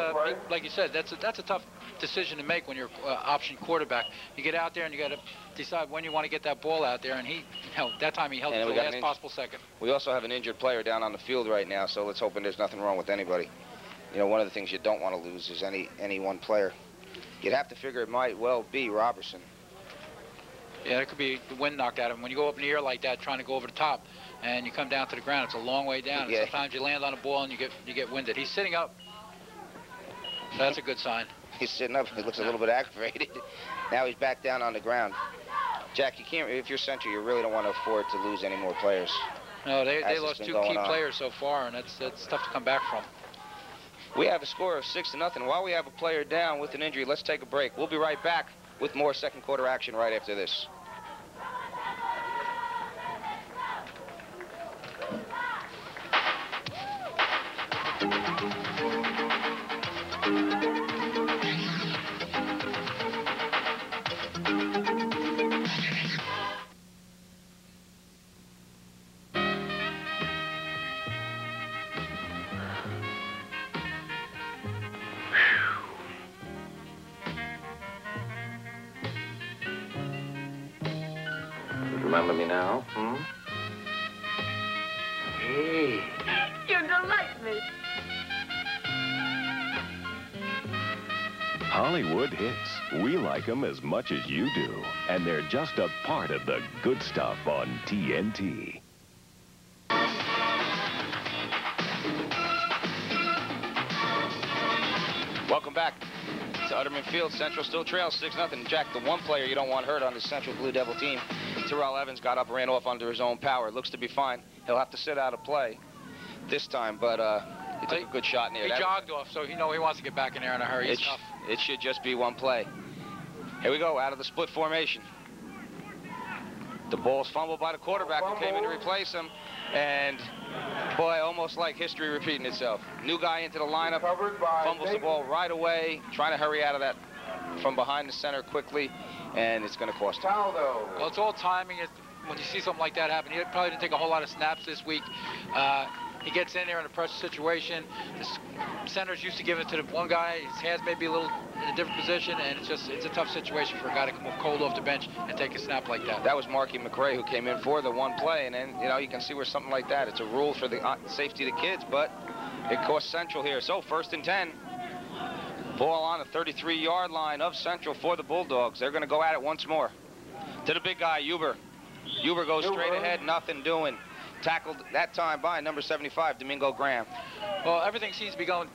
like you said, that's a tough decision to make when you're option quarterback. You get out there and you got to decide when you want to get that ball out there, and that time he held it to the last possible second. We also have an injured player down on the field right now, so let's hope there's nothing wrong with anybody. One of the things you don't want to lose is any one player. You'd have to figure it might well be Robertson. Yeah, it could be the wind knocked out of him. When you go up in the air like that, trying to go over the top, and you come down to the ground, it's a long way down. Yeah. And sometimes you land on a ball and you get winded. He's sitting up. So that's a good sign. He's sitting up. He looks a little bit aggravated. Now he's back down on the ground. Jack, you can't. If you're Central, you really don't want to afford to lose any more players. No, they lost 2 key players so far, and that's tough to come back from. We have a score of 6-0. While we have a player down with an injury, let's take a break. We'll be right back with more second quarter action right after this. me now, hmm? Hey. You delight me. Hollywood hits. We like them as much as you do. And they're just a part of the good stuff on TNT. Welcome back to Utterman Field. Central still trails 6-0. Jack, the one player you don't want hurt on the Central Blue Devil team, Terrell Evans, got up and ran off under his own power. Looks to be fine. He'll have to sit out of play this time, but he took a good shot in there. He jogged off, so he wants to get back in there in a hurry. He's tough. It should just be one play. Here we go, out of the split formation. The ball's fumbled by the quarterback who came in to replace him. And, boy, almost like history repeating itself. New guy into the lineup, fumbles the ball right away, trying to hurry out of that from behind the center quickly, and it's going to cost him. Well, it's all timing. When you see something like that happen, he probably didn't take a whole lot of snaps this week. He gets in there in a pressure situation. The center's used to giving it to the one guy. His hands may be a little in a different position, and it's a tough situation for a guy to come up cold off the bench and take a snap like that. That was Marky McRae who came in for the one play, and then, you can see where something like that. It's a rule for the safety of the kids, but it cost Central here. So 1st and 10. Ball on the 33-yard line of Central for the Bulldogs. They're going to go at it once more. To the big guy, Huber. Huber goes straight ahead, nothing doing. Tackled that time by number 75, Domingo Graham. Well, everything seems to be going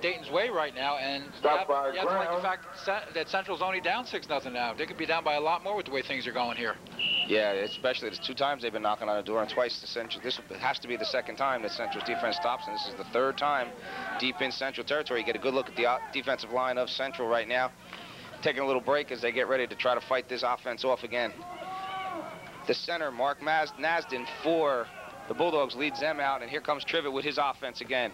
Dayton's way right now, and you have to like the fact that Central's only down 6-0 now. They could be down by a lot more with the way things are going here. Yeah, especially there's 2 times they've been knocking on the door, and twice the Central. This has to be the 2nd time that Central's defense stops, and this is the 3rd time deep in Central territory. You get a good look at the defensive line of Central right now. Taking a little break as they get ready to try to fight this offense off again. The center, Mark Nasdin, for the Bulldogs, leads them out, and here comes Trivet with his offense again.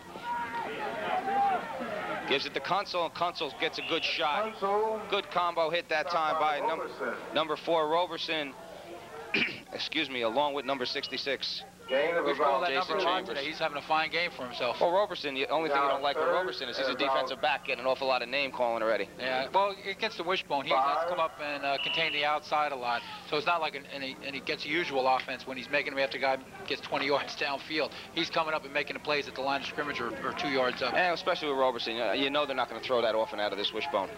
Gives it to Kunsel, and Kunsel gets a good shot. Good combo hit that time by number 4, Roberson. Excuse me, along with number 66. We've called that number a lot today. He's having a fine game for himself. Well, Roberson, the only thing you don't like with Roberson is he's a defensive back getting an awful lot of name calling already. Yeah, well, against the wishbone, he has to come up and contain the outside a lot. So it's not like he gets usual offense when he's making them after the guy gets 20 yards downfield. He's coming up and making the plays at the line of scrimmage or 2 yards up. And especially with Roberson, you know they're not going to throw that often out of this wishbone.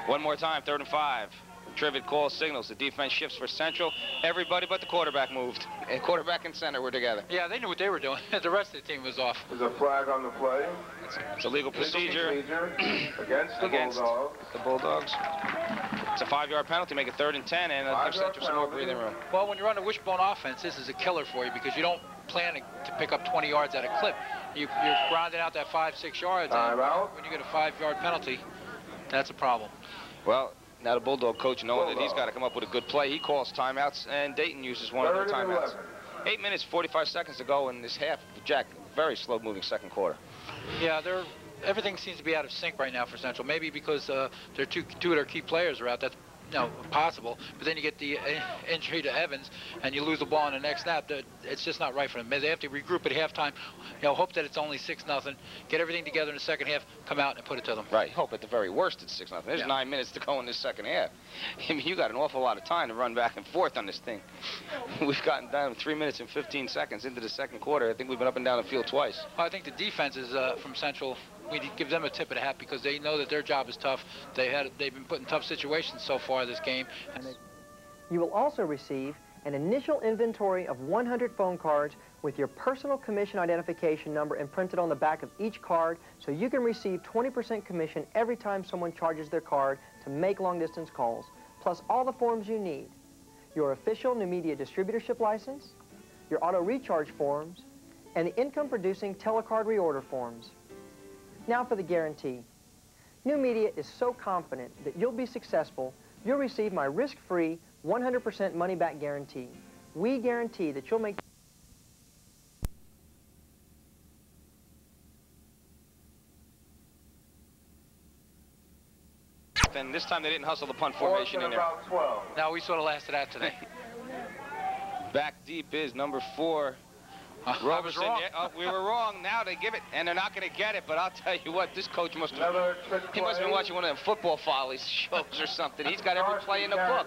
One more time, 3rd and 5. Trivet calls signals. The defense shifts for Central. Everybody but the quarterback moved. And quarterback and center were together. Yeah, they knew what they were doing. The rest of the team was off. There's a flag on the play. It's a legal procedure against the Bulldogs. It's a 5-yard penalty. Make it 3rd and 10, and give Central some more breathing room. Well, when you're on a wishbone offense, this is a killer for you because you don't plan to pick up 20 yards at a clip. You're grinding out that 5-6 yards, and when you get a 5-yard penalty, that's a problem. Well, now the Bulldog coach, knowing that he's got to come up with a good play, he calls timeouts, and Dayton uses one of their timeouts. 8 minutes, 45 seconds to go in this half. Jack, very slow-moving 2nd quarter. Yeah, everything seems to be out of sync right now for Central. Maybe because their two of their key players are out. That's possible. But then you get the injury to Evans, and you lose the ball in the next snap. It's just not right for them. They have to regroup at halftime. Hope that it's only 6-0. Get everything together in the 2nd half. Come out and put it to them. Right. Hope at the very worst it's 6-0. There's 9 minutes to go in this 2nd half. I mean, you got an awful lot of time to run back and forth on this thing. We've gotten down 3 minutes and 15 seconds into the 2nd quarter. I think we've been up and down the field twice. Well, I think the defense is from Central. We give them a tip of the hat because they know that their job is tough. They've been put in tough situations so far this game. You will also receive an initial inventory of 100 phone cards with your personal commission identification number imprinted on the back of each card, so you can receive 20% commission every time someone charges their card to make long-distance calls, plus all the forms you need: your official new media distributorship license, your auto recharge forms, and the income-producing telecard reorder forms. Now for the guarantee. New Media is so confident that you'll be successful, you'll receive my risk-free 100% money-back guarantee. We guarantee that you'll make... And this time they didn't hustle the punt formation in there. No, we sort of lasted out today. Back deep is number 4. Roberson, we were wrong. Now they give it, and they're not going to get it. But I'll tell you what, this coach must have been watching one of them football follies shows or something. He's got every play in the book.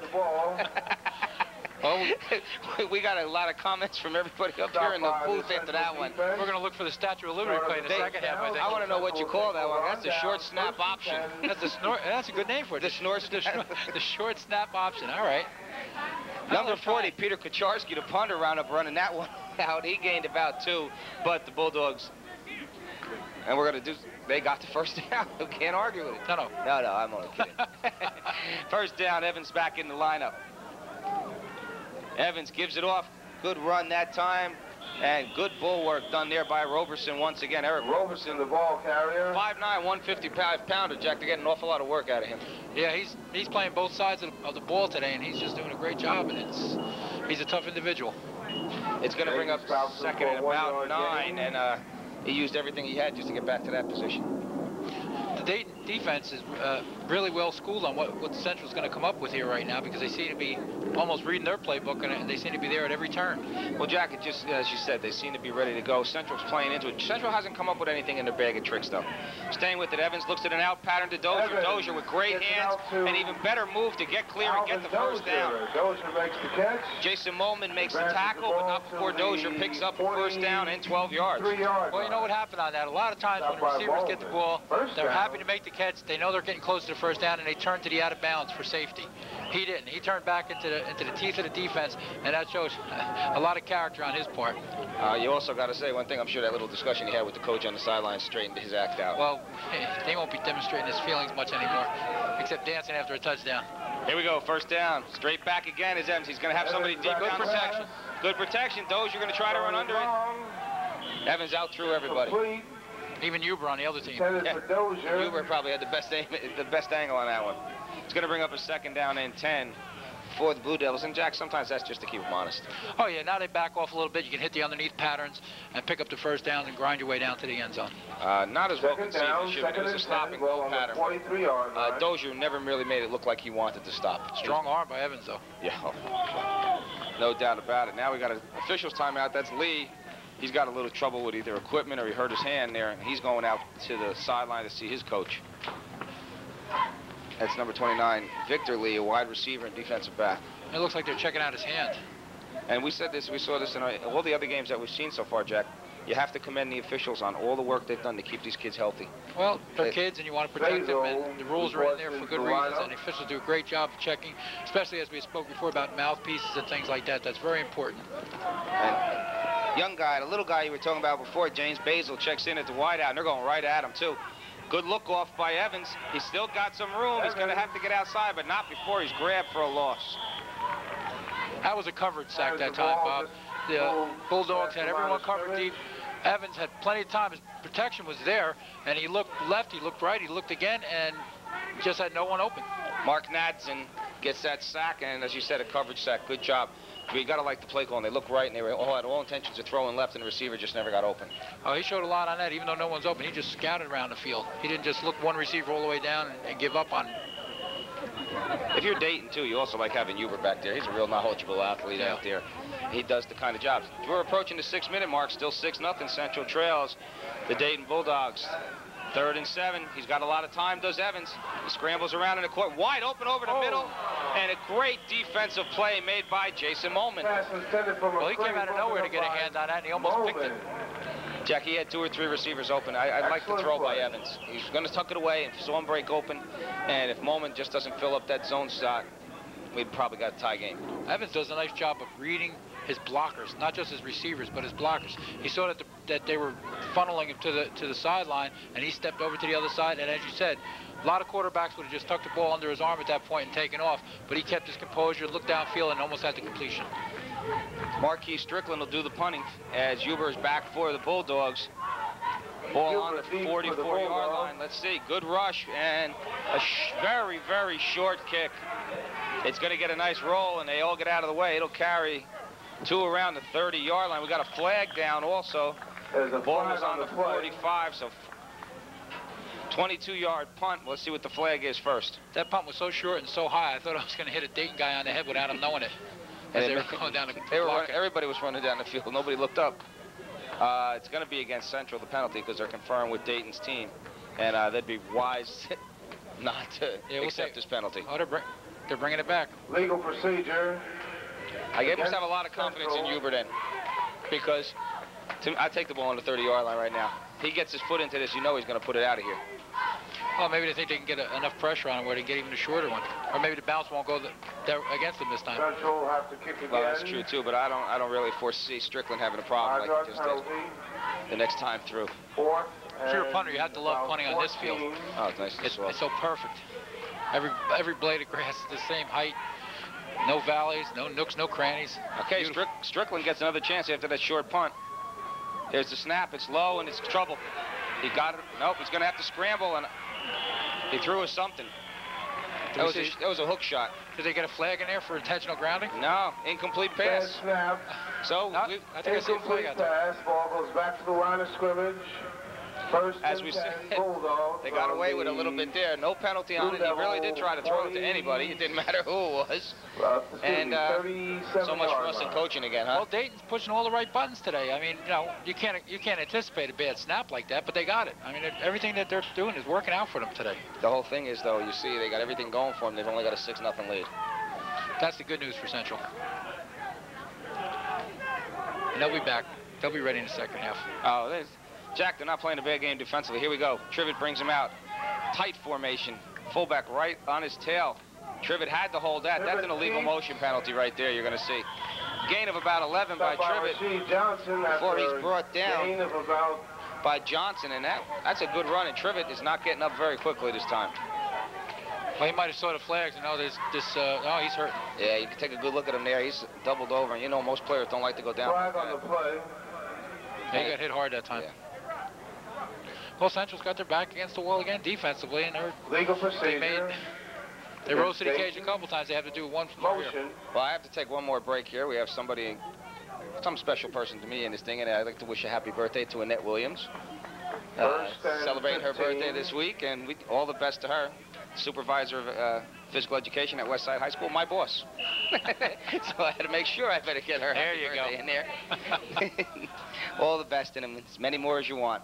Oh, we got a lot of comments from everybody up here in the booth after that one. we're going to look for the Statue of Liberty play in the second half, I think. I want to know what you call that one. That's the short snap option. That's a good name for it. The short snap option. All right. Number 40, Peter Kucharski, the punter, wound up running that one out. He gained about 2, but the Bulldogs, and we're going to do, they got the first down. We can't argue with it. No, I'm only kidding. First down, Evans back in the lineup. Evans gives it off. Good run that time. And good bulwark done there by Roberson once again. Eric Roberson, the ball carrier. 5'9", 155-pounder, Jack. They're getting an awful lot of work out of him. Yeah, he's playing both sides of the ball today, and he's just doing a great job, and he's a tough individual. It's going to bring up second and about 9, and he used everything he had just to get back to that position. The Dayton defense is really well schooled on what Central's going to come up with here right now, because they seem to be almost reading their playbook, and they seem to be there at every turn. Well, Jack, it just, as you said, they seem to be ready to go. Central's playing into it. Central hasn't come up with anything in their bag of tricks, though. Staying with it, Evans looks at an out pattern to Dozier. Dozier with great hands, and even better move to get clear and get the first down. Dozier makes the catch. Jason Molman makes the tackle, but not before Dozier picks up the first down and 12 yards. Well, you know what happened on that? A lot of times when the receivers get the ball, they're happy to make the catch. They know they're getting close to the first down, and they turn to the out of bounds for safety. He didn't. He turned back into the teeth of the defense, and that shows a lot of character on his part. You also got to say one thing. I'm sure that little discussion he had with the coach on the sideline straightened his act out. Well, they won't be demonstrating his feelings much anymore, except dancing after a touchdown. Here we go, first down. Straight back again is Evans. He's going to have somebody deep down. Good protection. Good protection. Dozier going to try to run under it. Evans out through everybody. Even Huber on the other team. Yeah. Huber probably had the best angle on that one. It's going to bring up a second down and 10 for the Blue Devils. And, Jack, sometimes that's just to keep them honest. Oh, yeah, now they back off a little bit. You can hit the underneath patterns and pick up the first downs and grind your way down to the end zone. Not as well conceived as should be. It was a stopping ball pattern. Dozier never really made it look like he wanted to stop. Strong arm by Evans, though. Yeah. No doubt about it. Now we got an official's timeout. That's Lee. He's got a little trouble with either equipment or he hurt his hand there, and he's going out to the sideline to see his coach. That's number 29, Victor Lee, a wide receiver and defensive back. It looks like they're checking out his hand. And we said this, we saw this in all the other games that we've seen so far, Jack. You have to commend the officials on all the work they've done to keep these kids healthy. Well, they're kids, and you want to protect them, and the rules are in there for good reasons, and the officials do a great job of checking, especially as we spoke before about mouthpieces and things like that. That's very important. And young guy, the little guy you were talking about before, James Basil, checks in at the wideout, and they're going right at him, too. Good look off by Evans. He's still got some room. He's going to have to get outside, but not before he's grabbed for a loss. That was a covered sack that time, Bob. The Bulldogs had everyone covered deep. Evans had plenty of time. His protection was there, and he looked left, he looked right, he looked again, and just had no one open. Mark Nadson gets that sack, and as you said, a coverage sack. Good job. But you got to like the play call, and they look right, and they had all intentions of throwing left, and the receiver just never got open. Oh, he showed a lot on that. Even though no one's open, he just scouted around the field. He didn't just look one receiver all the way down and give up on him. If you're Dayton, too, you also like having Huber back there. He's a real knowledgeable athlete out there. He does the kind of jobs. We're approaching the 6-minute mark. Still 6-0. Central trails the Dayton Bulldogs. 3rd and 7. He's got a lot of time, does Evans. He scrambles around in the court. Wide open over the middle. And a great defensive play made by Jason Molman. Well, he came out of nowhere to get a hand on that, and he almost picked it. Jackie had 2 or 3 receivers open. I'd like the throw by Evans. He's going to tuck it away and saw him break open. And if Molman just doesn't fill up that zone slot, we'd probably got a tie game. Evans does a nice job of reading his blockers, not just his receivers, but his blockers. He saw that they were funneling him to the sideline, and he stepped over to the other side. And as you said, a lot of quarterbacks would have just tucked the ball under his arm at that point and taken off, but he kept his composure, looked downfield, and almost had the completion. Marquis Strickland will do the punting as Huber is back for the Bulldogs. Ball on the 44-yard line. Let's see. Good rush and a very, very short kick. It's going to get a nice roll, and they all get out of the way. It'll carry 2 around the 30-yard line. We got a flag down also. The ball was on the 45, so 22-yard punt. Let's see what the flag is first. That punt was so short and so high, I thought I was going to hit a Dayton guy on the head without him knowing it. As they were going down everybody was running down the field. Nobody looked up. It's going to be against Central, the penalty, because they're confirmed with Dayton's team. And they'd be wise not to accept this penalty. Oh, they're bringing it back. Legal procedure. I must have a lot of confidence in Huber then, because I take the ball on the 30-yard line right now. He gets his foot into this, you know he's going to put it out of here. Well, maybe they think they can get enough pressure on it where they can get even a shorter one, or maybe the bounce won't go against them this time. Central have to kick again. Well, that's true too, but I don't really foresee Strickland having a problem like he just did the next time through. Fourth. If you're a punter, you have to love punting on this field. Oh, it's nice. It's so perfect. Every blade of grass is the same height. No valleys, no nooks, no crannies. Okay, Strickland gets another chance after that short punt. Here's the snap. It's low and it's trouble. He got it. Nope, he's going to have to scramble, and he threw us something. That was a hook shot. Did they get a flag in there for intentional grounding? No, incomplete pass. Snap. So I think I see a flag out there. Pass. Ball goes back to the line of scrimmage. First As we said, they got away with a little bit there. No penalty on it. He really did try to throw it to anybody. It didn't matter who it was. And so much for us in coaching again, huh? Well, Dayton's pushing all the right buttons today. I mean, you know, you can't anticipate a bad snap like that, but they got it. I mean, everything that they're doing is working out for them today. The whole thing is, though, you see, they got everything going for them. They've only got a 6-0 lead. That's the good news for Central. And they'll be back. They'll be ready in the second half. Oh, Jack, they're not playing a bad game defensively. Here we go. Trivet brings him out. Tight formation. Fullback right on his tail. Trivet had to hold that. That's an illegal motion penalty right there, you're going to see. Gain of about 11 by Trivet before he's brought down by Johnson. And that's a good run. And Trivet is not getting up very quickly this time. Well, he might have saw the flags and know oh, he's hurt. Yeah, you can take a good look at him there. He's doubled over. And you know, most players don't like to go down. Flag on the play. Yeah, he got hit hard that time. Yeah. Well, Central's got their back against the wall again defensively, and Legal procedure. They rose to the occasion a couple times. They have to do one from here. Well, I have to take one more break here. We have some special person to me in this thing, and I'd like to wish a happy birthday to Annette Williams. Celebrating her birthday this week, and all the best to her. Supervisor of physical education at Westside High School, my boss. So I had to make sure I better get her happy birthday in there. All the best in them, as many more as you want.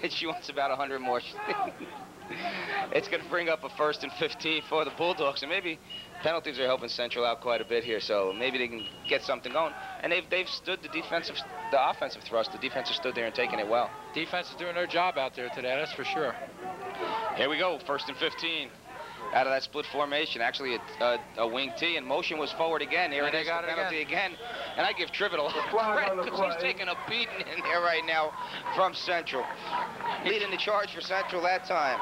And she wants about 100 more. It's going to bring up a 1st and 15 for the Bulldogs, and maybe penalties are helping Central out quite a bit here, so maybe they can get something going. And they've stood the offensive thrust. The defense has stood there and taken it well. Defense is doing their job out there today, that's for sure. Here we go, 1st and 15. Out of that split formation, actually a wing T, and motion was forward again. Here it is, the penalty again. And I give Trivet a lot of credit because he's taking a beating in there right now from Central. Leading the charge for Central that time.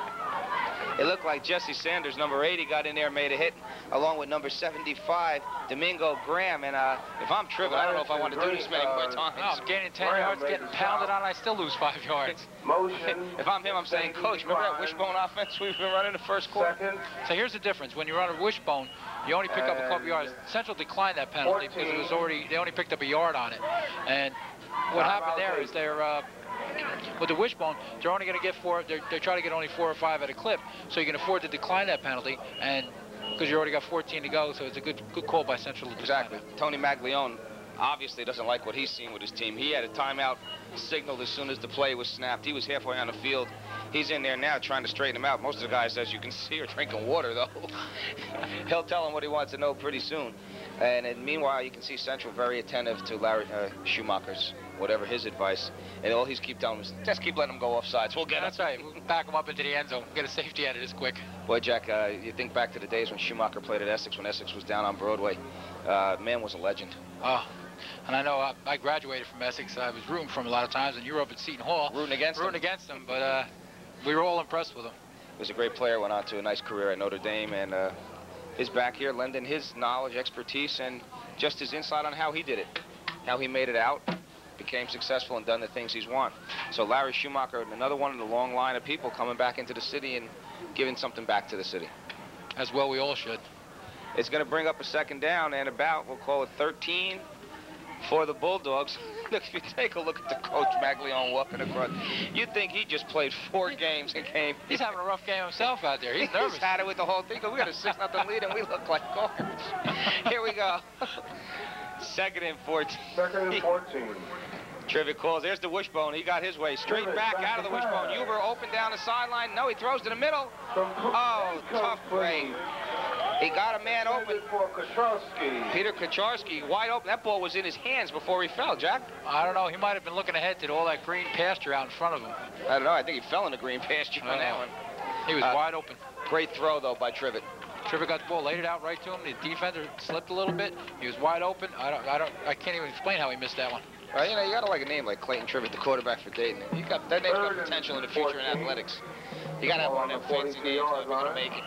It looked like Jesse Sanders, number 80, got in there, made a hit, along with number 75, Domingo Graham. And if I'm Trivet, I don't know if I want to do this many more times. No, I'm gaining 10 yards, getting pounded on, I still lose 5 yards. Motion. If I'm him, I'm saying, Coach, remember that wishbone offense we've been running the first quarter? So here's the difference. When you run a wishbone, you only pick up a couple yards. Central declined that penalty because they only picked up a yard on it. And what happened there is with the wishbone, they're only going to get they try to get only 4 or 5 at a clip, so you can afford to decline that penalty, and because you already got 14 to go, so it's a good call by Central. Exactly. Tony Maglione obviously doesn't like what he's seen with his team. He had a timeout signaled as soon as the play was snapped. He was halfway on the field. He's in there now trying to straighten him out. Most of the guys, as you can see, are drinking water, though. He'll tell him what he wants to know pretty soon. And meanwhile, you can see Central very attentive to Larry Schumacher's, whatever his advice. And all he's keep telling him is, just keep letting him go off sides. We'll get him. That's right. We'll back him up into the end zone. Get a safety at it as quick. Boy, Jack, you think back to the days when Schumacher played at Essex, when Essex was down on Broadway. Man was a legend. Oh. And I know I graduated from Essex. I was rooting for him a lot of times, and you were up at Seton Hall. Rooting against him, but we were all impressed with him. He was a great player, went on to a nice career at Notre Dame, and is back here lending his knowledge, expertise, and just his insight on how he did it, how he made it out, became successful, and done the things he's won. So Larry Schumacher, another one in the long line of people coming back into the city and giving something back to the city. As well, we all should. It's going to bring up a 2nd down and about, we'll call it 13 for the Bulldogs. Look, if you take a look at the coach, Maglione, walking across, you'd think he just played 4 games and came. He's having a rough game himself out there. He's nervous. He's had it with the whole thing. We got a 6-0 lead, and we look like garbage. Here we go. 2nd and 14. 2nd and 14. Trivet calls. There's the wishbone. He got his way. Straight back out of the wishbone. Huber open down the sideline. No, he throws to the middle. Oh, tough break. He got a man open. For Kacharski. Peter Kacharski, wide open. That ball was in his hands before he fell, Jack. I don't know. He might have been looking ahead to all that green pasture out in front of him. I don't know. I think he fell in the green pasture on that one. He was wide open. Great throw, though, by Trivet. Trivet got the ball, laid it out right to him. The defender slipped a little bit. He was wide open. I can't even explain how he missed that one. Well, you know, you got to like a name like Clayton Trivet, the quarterback for Dayton. That name's got potential in the future in athletics. You got to have one of them fancy names if you're going to make it.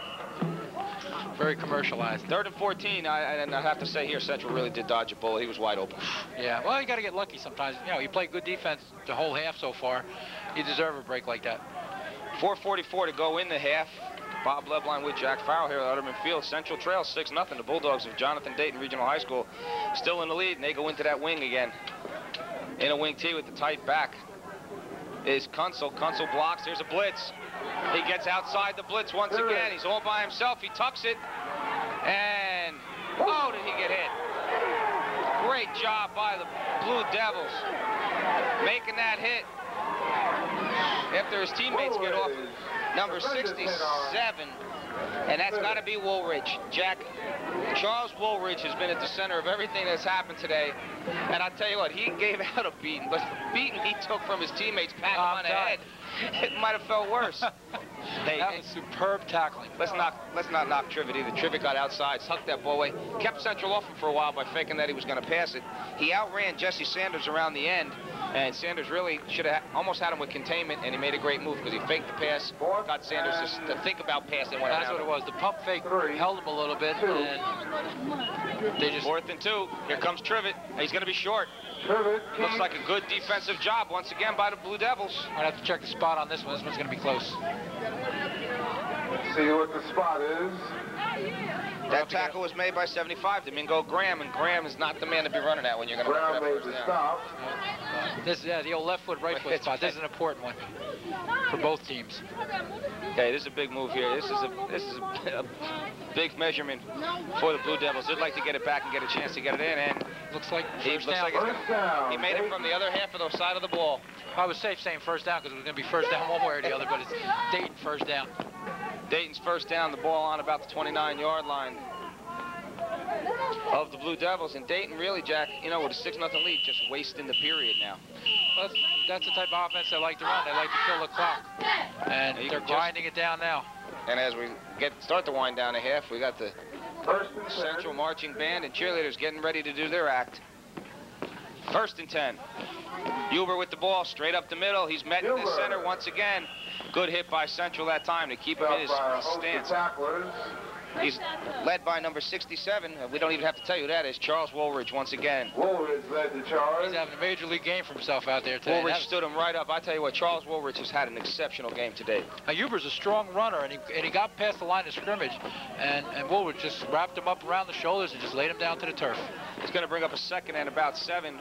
Very commercialized. 3rd and 14, and I have to say here, Central really did dodge a bullet. He was wide open. Yeah, well, you got to get lucky sometimes. You know, you play good defense the whole half so far. You deserve a break like that. 4:44 to go in the half. Bob Lebline with Jack Farrell here at Utterman Field. Central trails 6-0. The Bulldogs of Jonathan Dayton Regional High School still in the lead, and they go into that wing again. In a wing tee with the tight back is Kunsel. Kunsel blocks. There's a blitz. He gets outside the blitz once again. He's all by himself. He tucks it. And, oh, did he get hit? Great job by the Blue Devils making that hit. After his teammates get off number 67, and that's got to be Woolridge. Jack, Charles Woolridge has been at the center of everything that's happened today. And I'll tell you what, he gave out a beating, but the beating he took from his teammates, patting him on the head, it might have felt worse. Hey, that was superb tackling. Let's not knock Trivet either. Trivet got outside, tucked that ball away, kept Central off him for a while by faking that he was going to pass it. He outran Jesse Sanders around the end, and Sanders really should have almost had him with containment, and he made a great move because he faked the pass, got Sanders to think about passing. That's what it was. The pump fake held him a little bit, and they just... 4th and 2. Here comes Trivet. He's going to be short. Looks like a good defensive job once again by the Blue Devils. I'd have to check the spot on this one. This one's going to be close. See what the spot is. That tackle was made by 75, Domingo Graham, and Graham is not the man to be running that when you're going to run that first down. Stop. This, the old left foot, right foot spot. This is an important one for both teams. Okay, this is a big move here. This is a big measurement for the Blue Devils. They'd like to get it back and get a chance to get it in, and looks like he made it from the other half of the side of the ball. I was safe saying first down because it was going to be first down one way or the other, but it's Dayton first down. Dayton's first down, the ball on about the 29-yard line of the Blue Devils. And Dayton really, Jack, you know, with a 6-0 lead, just wasting the period now. Well, that's the type of offense they like to run. They like to kill the clock. And they're grinding it down now. And as we start to wind down a half, we got the Central Marching Band and cheerleaders getting ready to do their act. 1st and 10. Huber with the ball straight up the middle. He's met in the center once again. Good hit by Central that time to keep him in his stance. He's led by number 67. We don't even have to tell you who that is. Charles Woolridge once again. Woolridge led the charge. He's having a major league game for himself out there today. Woolridge stood him right up. I tell you what, Charles Woolridge has had an exceptional game today. Now, Huber's a strong runner, and he got past the line of scrimmage, and Woolridge just wrapped him up around the shoulders and just laid him down to the turf. He's going to bring up a 2nd and about 7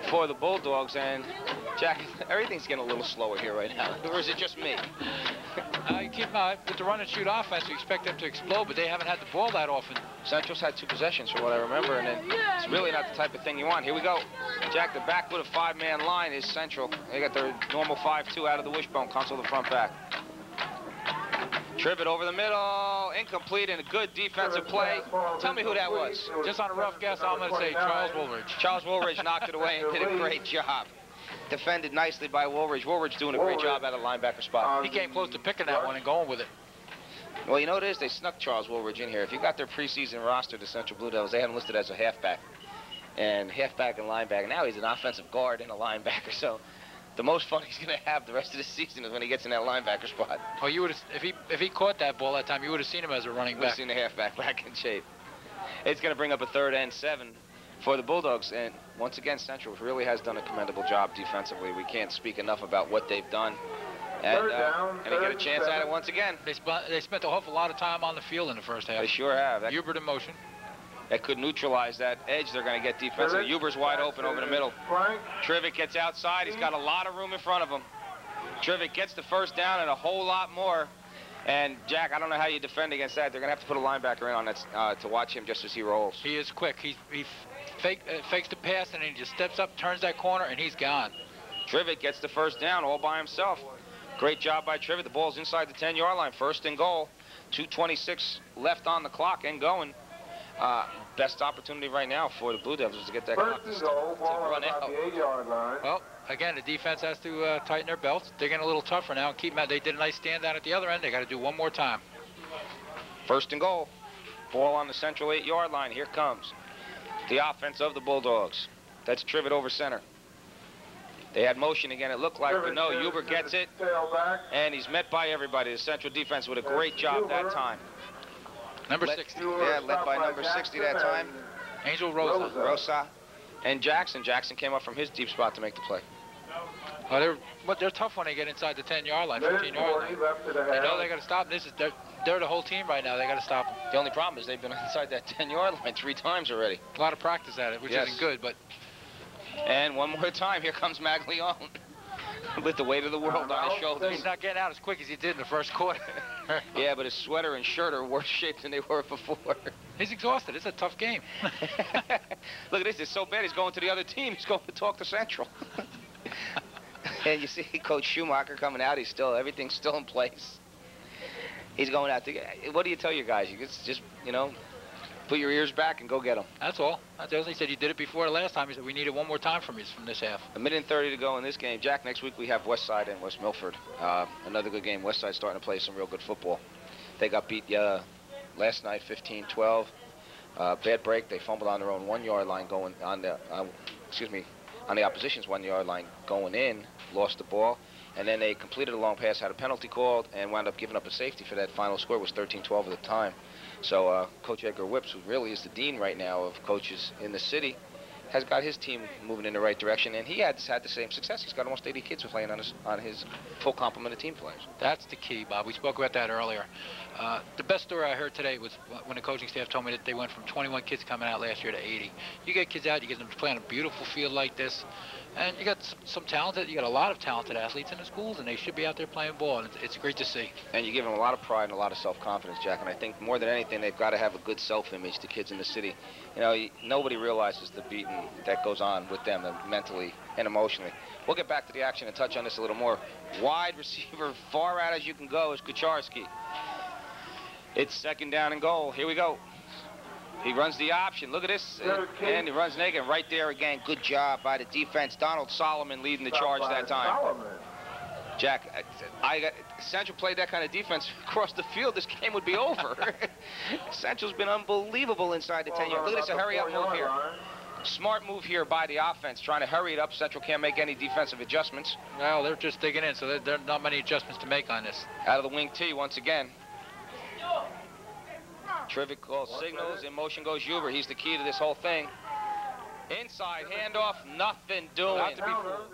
for the Bulldogs, and Jack, everything's getting a little slower here right now. Or is it just me? You keep with the run and shoot offense, you expect them to explode, but they haven't had the ball that often. Central's had 2 possessions from what I remember, and it's really not the type of thing you want. Here we go. Jack, the back with a 5-man line is Central. They got their normal 5-2 out of the wishbone, Kunsel the front back. Trivet over the middle, incomplete, and a good defensive play. Tell me who that was. Just on a rough guess, I'm going to say Charles Woolridge. Charles Woolridge knocked it away and did a great job. Defended nicely by Woolridge. Woolridge doing a great job at a linebacker spot. He came close to picking that one and going with it. Well, you know what it is? They snuck Charles Woolridge in here. If you got their preseason roster, the Central Blue Devils, they had him listed as a halfback. And halfback and linebacker. Now he's an offensive guard and a linebacker. So the most fun he's going to have the rest of the season is when he gets in that linebacker spot. Oh, you would have, if he caught that ball that time, you would have seen him as a running back. Would have seen the halfback back in shape. It's going to bring up a 3rd and 7 for the Bulldogs. And once again, Central really has done a commendable job defensively. We can't speak enough about what they've done. And they get a chance at it once again. They spent a awful lot of time on the field in the first half. They sure have. Hubert in motion. That could neutralize that edge they're going to get defensively. Huber's wide open over the middle. Trivet gets outside. He's got a lot of room in front of him. Trivet gets the first down and a whole lot more. And, Jack, I don't know how you defend against that. They're going to have to put a linebacker in on that to watch him just as he rolls. He is quick. He fakes the pass, and then he just steps up, turns that corner, and he's gone. Trivet gets the first down all by himself. Great job by Trivet. The ball's inside the 10-yard line. 1st and goal. 2:26 left on the clock and going. Best opportunity right now for the Blue Devils to get that clock to run out. The 8-yard line. Well, again, the defense has to tighten their belts, dig in a little tougher now, and keep them out. They did a nice stand down at the other end. They got to do one more time. First and goal. Ball on the central 8-yard line. Here comes the offense of the Bulldogs. That's Trivet over center. They had motion again, it looked like, but no, Huber gets it, and he's met by everybody. The central defense with a great job that time. Number 60. Yeah, led by number 60 that time. Angel Rosa. And Jackson. Jackson came up from his deep spot to make the play. They're tough when they get inside the 10-yard line, 15-yard line. They know they got to stop. They're the whole team right now. They got to stop them. The only problem is they've been inside that 10-yard line 3 times already. A lot of practice at it, which isn't good, but... And one more time, here comes Maglione with the weight of the world on his shoulders. He's not getting out as quick as he did in the first quarter. Yeah, but his sweater and shirt are worse shape than they were before. He's exhausted. It's a tough game. Look at this. It's so bad he's going to the other team. He's going to talk to Central. And you see Coach Schumacher coming out. Everything's still in place. He's going out to get... What do you tell your guys? You just, put your ears back and go get them. That's all. He said you did it before the last time. He said we needed one more time from you from this half. 1:30 to go in this game. Jack, next week we have Westside and West Milford. Another good game. Westside's starting to play some real good football. They got beat last night 15-12. Bad break. They fumbled on their own 1-yard line going on the on the opposition's 1-yard line going in. Lost the ball. And then they completed a long pass, had a penalty called, and wound up giving up a safety for that final score. It was 13-12 at the time. So Coach Edgar Whips, who really is the dean right now of coaches in the city, has got his team moving in the right direction, and he has had the same success. He's got almost 80 kids playing on his full complement of team players. That's the key, Bob. We spoke about that earlier. The best story I heard today was when the coaching staff told me that they went from 21 kids coming out last year to 80. You get kids out, you get them to play on a beautiful field like this, and you got you got a lot of talented athletes in the schools, and they should be out there playing ball, and it's great to see. And you give them a lot of pride and a lot of self-confidence, Jack, and I think more than anything, they've got to have a good self-image, the kids in the city. Nobody realizes the beating that goes on with them mentally and emotionally. We'll get back to the action and touch on this a little more. Wide receiver, far out as you can go, is Kucharski. It's 2nd down and goal. Here we go. He runs the option. Look at this. And he runs naked. Right there again. Good job by the defense. Donald Solomon leading the charge that time. Jack, Central played that kind of defense across the field, this game would be over. Central's been unbelievable inside the 10-yard. Look at this, a hurry-up move here. Smart move here by the offense, trying to hurry it up. Central can't make any defensive adjustments. Well, they're just digging in, so there are not many adjustments to make on this. Out of the wing T once again. Trivet calls signals. In motion goes Huber. He's the key to this whole thing. Inside handoff, nothing doing. Not to be fooled.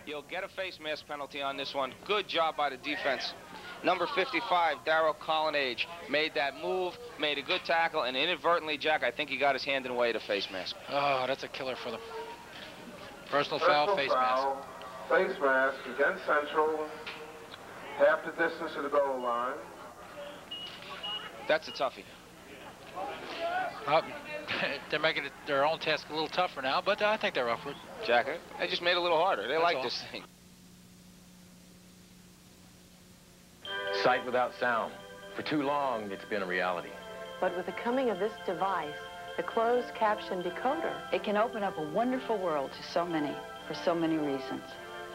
You'll get a face mask penalty on this one. Good job by the defense. Number 55, Darryl Collinage, made that move, made a good tackle, and inadvertently, Jack, I think he got his hand in the way of the face mask. Oh, that's a killer for them. Personal foul, face mask. Face mask against Central. Half the distance to the goal line. That's a toughie. They're making their own task a little tougher now, but I think they're up for it. Jack, they just made it a little harder. They like this thing. Sight without sound. For too long, it's been a reality. But with the coming of this device, the closed caption decoder, it can open up a wonderful world to so many, for so many reasons.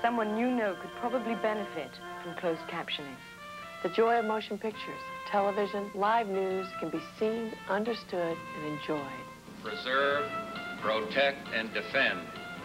Someone you know could probably benefit from closed captioning. The joy of motion pictures, television, live news can be seen, understood, and enjoyed. Preserve, protect, and defend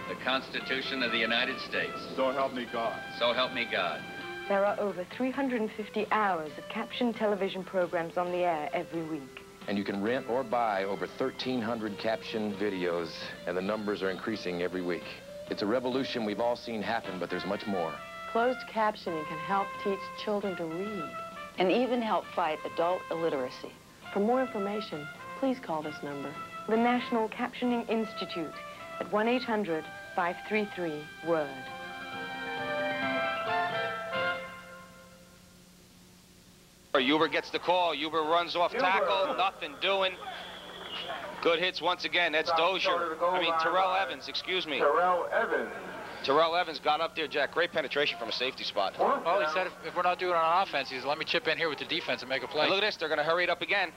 the Constitution of the United States. So help me God. So help me God. There are over 350 hours of captioned television programs on the air every week. And you can rent or buy over 1,300 captioned videos, and the numbers are increasing every week. It's a revolution we've all seen happen, but there's much more. Closed captioning can help teach children to read. And even help fight adult illiteracy. For more information, please call this number. The National Captioning Institute at 1-800-533-WORD. Huber gets the call. Huber runs off tackle. Nothing doing. Good hits once again. That's Dozier. Terrell Evans, excuse me. Terrell Evans. Terrell Evans got up there, Jack. Great penetration from a safety spot. Well, he said if we're not doing it on offense, he said, let me chip in here with the defense and make a play. And look at this. They're going to hurry it up again.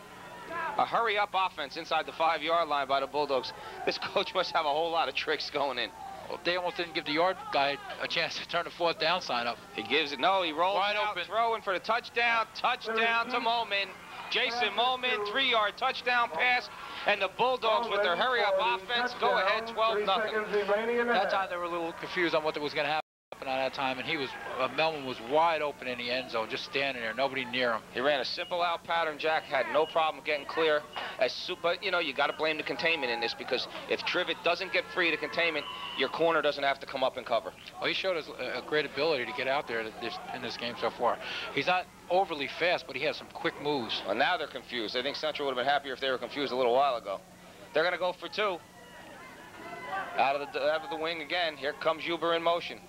A hurry-up offense inside the 5-yard line by the Bulldogs. This coach must have a whole lot of tricks going in. Well, they almost didn't give the yard guy a chance to turn the 4th down sign up. He gives it. No, he rolls wide out, open, throwing for the touchdown. Touchdown to Moman. Jason Moman, 3-yard touchdown pass. And the Bulldogs, with their hurry-up offense, go ahead 12-0. That time they were a little confused on what was going to happen on that time, and Melvin was wide open in the end zone, just standing there, nobody near him. He ran a simple out pattern. Jack had no problem getting clear. But, you know, you got to blame the containment in this, because if Trivet doesn't get free to containment, your corner doesn't have to come up and cover. Well, he showed us a great ability to get out there in this game so far. He's not overly fast, but he has some quick moves. Well, now they're confused. I think Central would have been happier if they were confused a little while ago. They're going to go for 2. Out of the wing again. Here comes Huber in motion.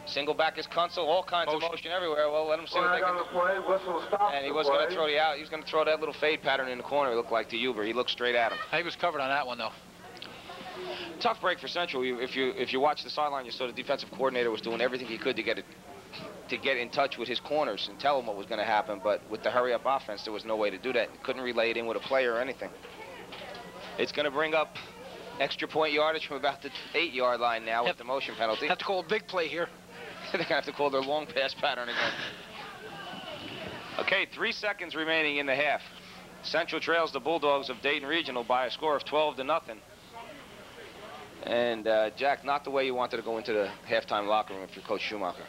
Single back is Kunzel, all kinds of motion everywhere. Well, let him see what they can do. And he was going to throw the out. He was going to throw that little fade pattern in the corner. It looked like to Huber. He looked straight at him. He was covered on that one, though. Tough break for Central. If you watch the sideline, you saw the defensive coordinator was doing everything he could to get in touch with his corners and tell them what was going to happen. But with the hurry-up offense, there was no way to do that. He couldn't relay it in with a player or anything. It's going to bring up extra point yardage from about the 8-yard line now with the motion penalty. Have to call a big play here. They're going to have to call their long pass pattern again. Okay, 3 seconds remaining in the half. Central trails the Bulldogs of Dayton Regional by a score of 12-0. And, Jack, not the way you wanted to go into the halftime locker room if you're Coach Schumacher.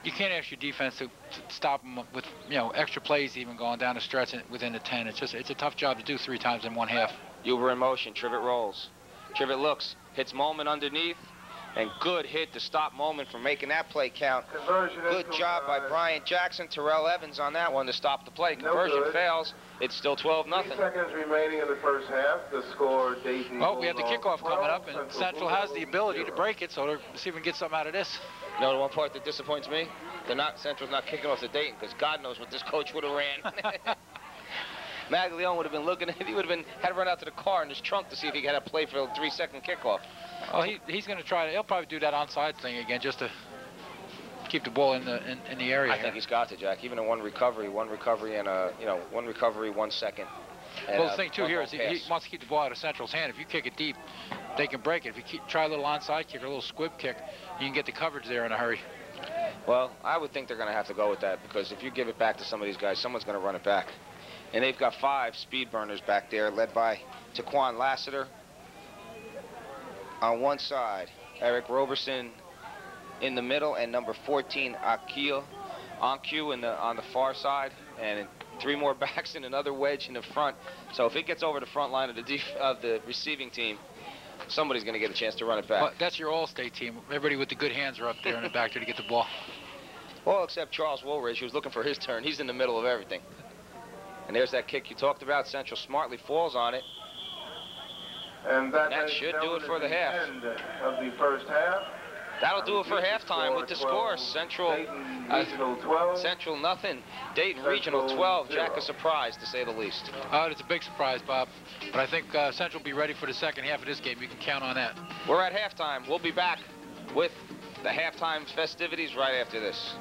You can't ask your defense to stop them with, extra plays even going down the stretch within the 10. It's a tough job to do 3 times in one half. Huber in motion. Trivet rolls. Trivet looks, hits Moman underneath. And good hit to stop Moman from making that play count. Good job by Brian Jackson. Terrell Evans on that one to stop the play. Conversion fails. It's still 12-0. 3 seconds remaining in the first half. The score, Dayton. Oh, we have the kickoff coming up, and Central has the ability to break it, so let's see if we can get something out of this. You know the one part that disappoints me? Central's not kicking off to Dayton, because God knows what this coach would have ran. Maglione would have been looking at it. He would have had to run out to the car in his trunk to see if he had a play for a 3-second kickoff. Oh, he's going to try. He'll probably do that onside thing again just to keep the ball in the area. I think he's got to, Jack. Even in one recovery, and 1 second. Well, the thing too here is he wants to keep the ball out of Central's hand. If you kick it deep, they can break it. If you try a little onside kick or a little squib kick, you can get the coverage there in a hurry. Well, I would think they're going to have to go with that, because if you give it back to some of these guys, someone's going to run it back. And they've got 5 speed burners back there, led by Taquan Lassiter on one side, Eric Roberson in the middle, and number 14, Ancu on the far side, and 3 more backs and another wedge in the front. So if it gets over the front line of the receiving team, somebody's going to get a chance to run it back. Well, that's your all-state team. Everybody with the good hands are up there in the back there to get the ball. Well, except Charles Woolridge, who was looking for his turn. He's in the middle of everything. And there's that kick you talked about. Central smartly falls on it. And that should do it for the half. End of the first half. That'll do it for halftime with the score. Central Regional 12. Central nothing. Dayton Regional 12. Jack, a surprise to say the least. It's a big surprise, Bob. But I think Central will be ready for the second half of this game. You can count on that. We're at halftime. We'll be back with the halftime festivities right after this.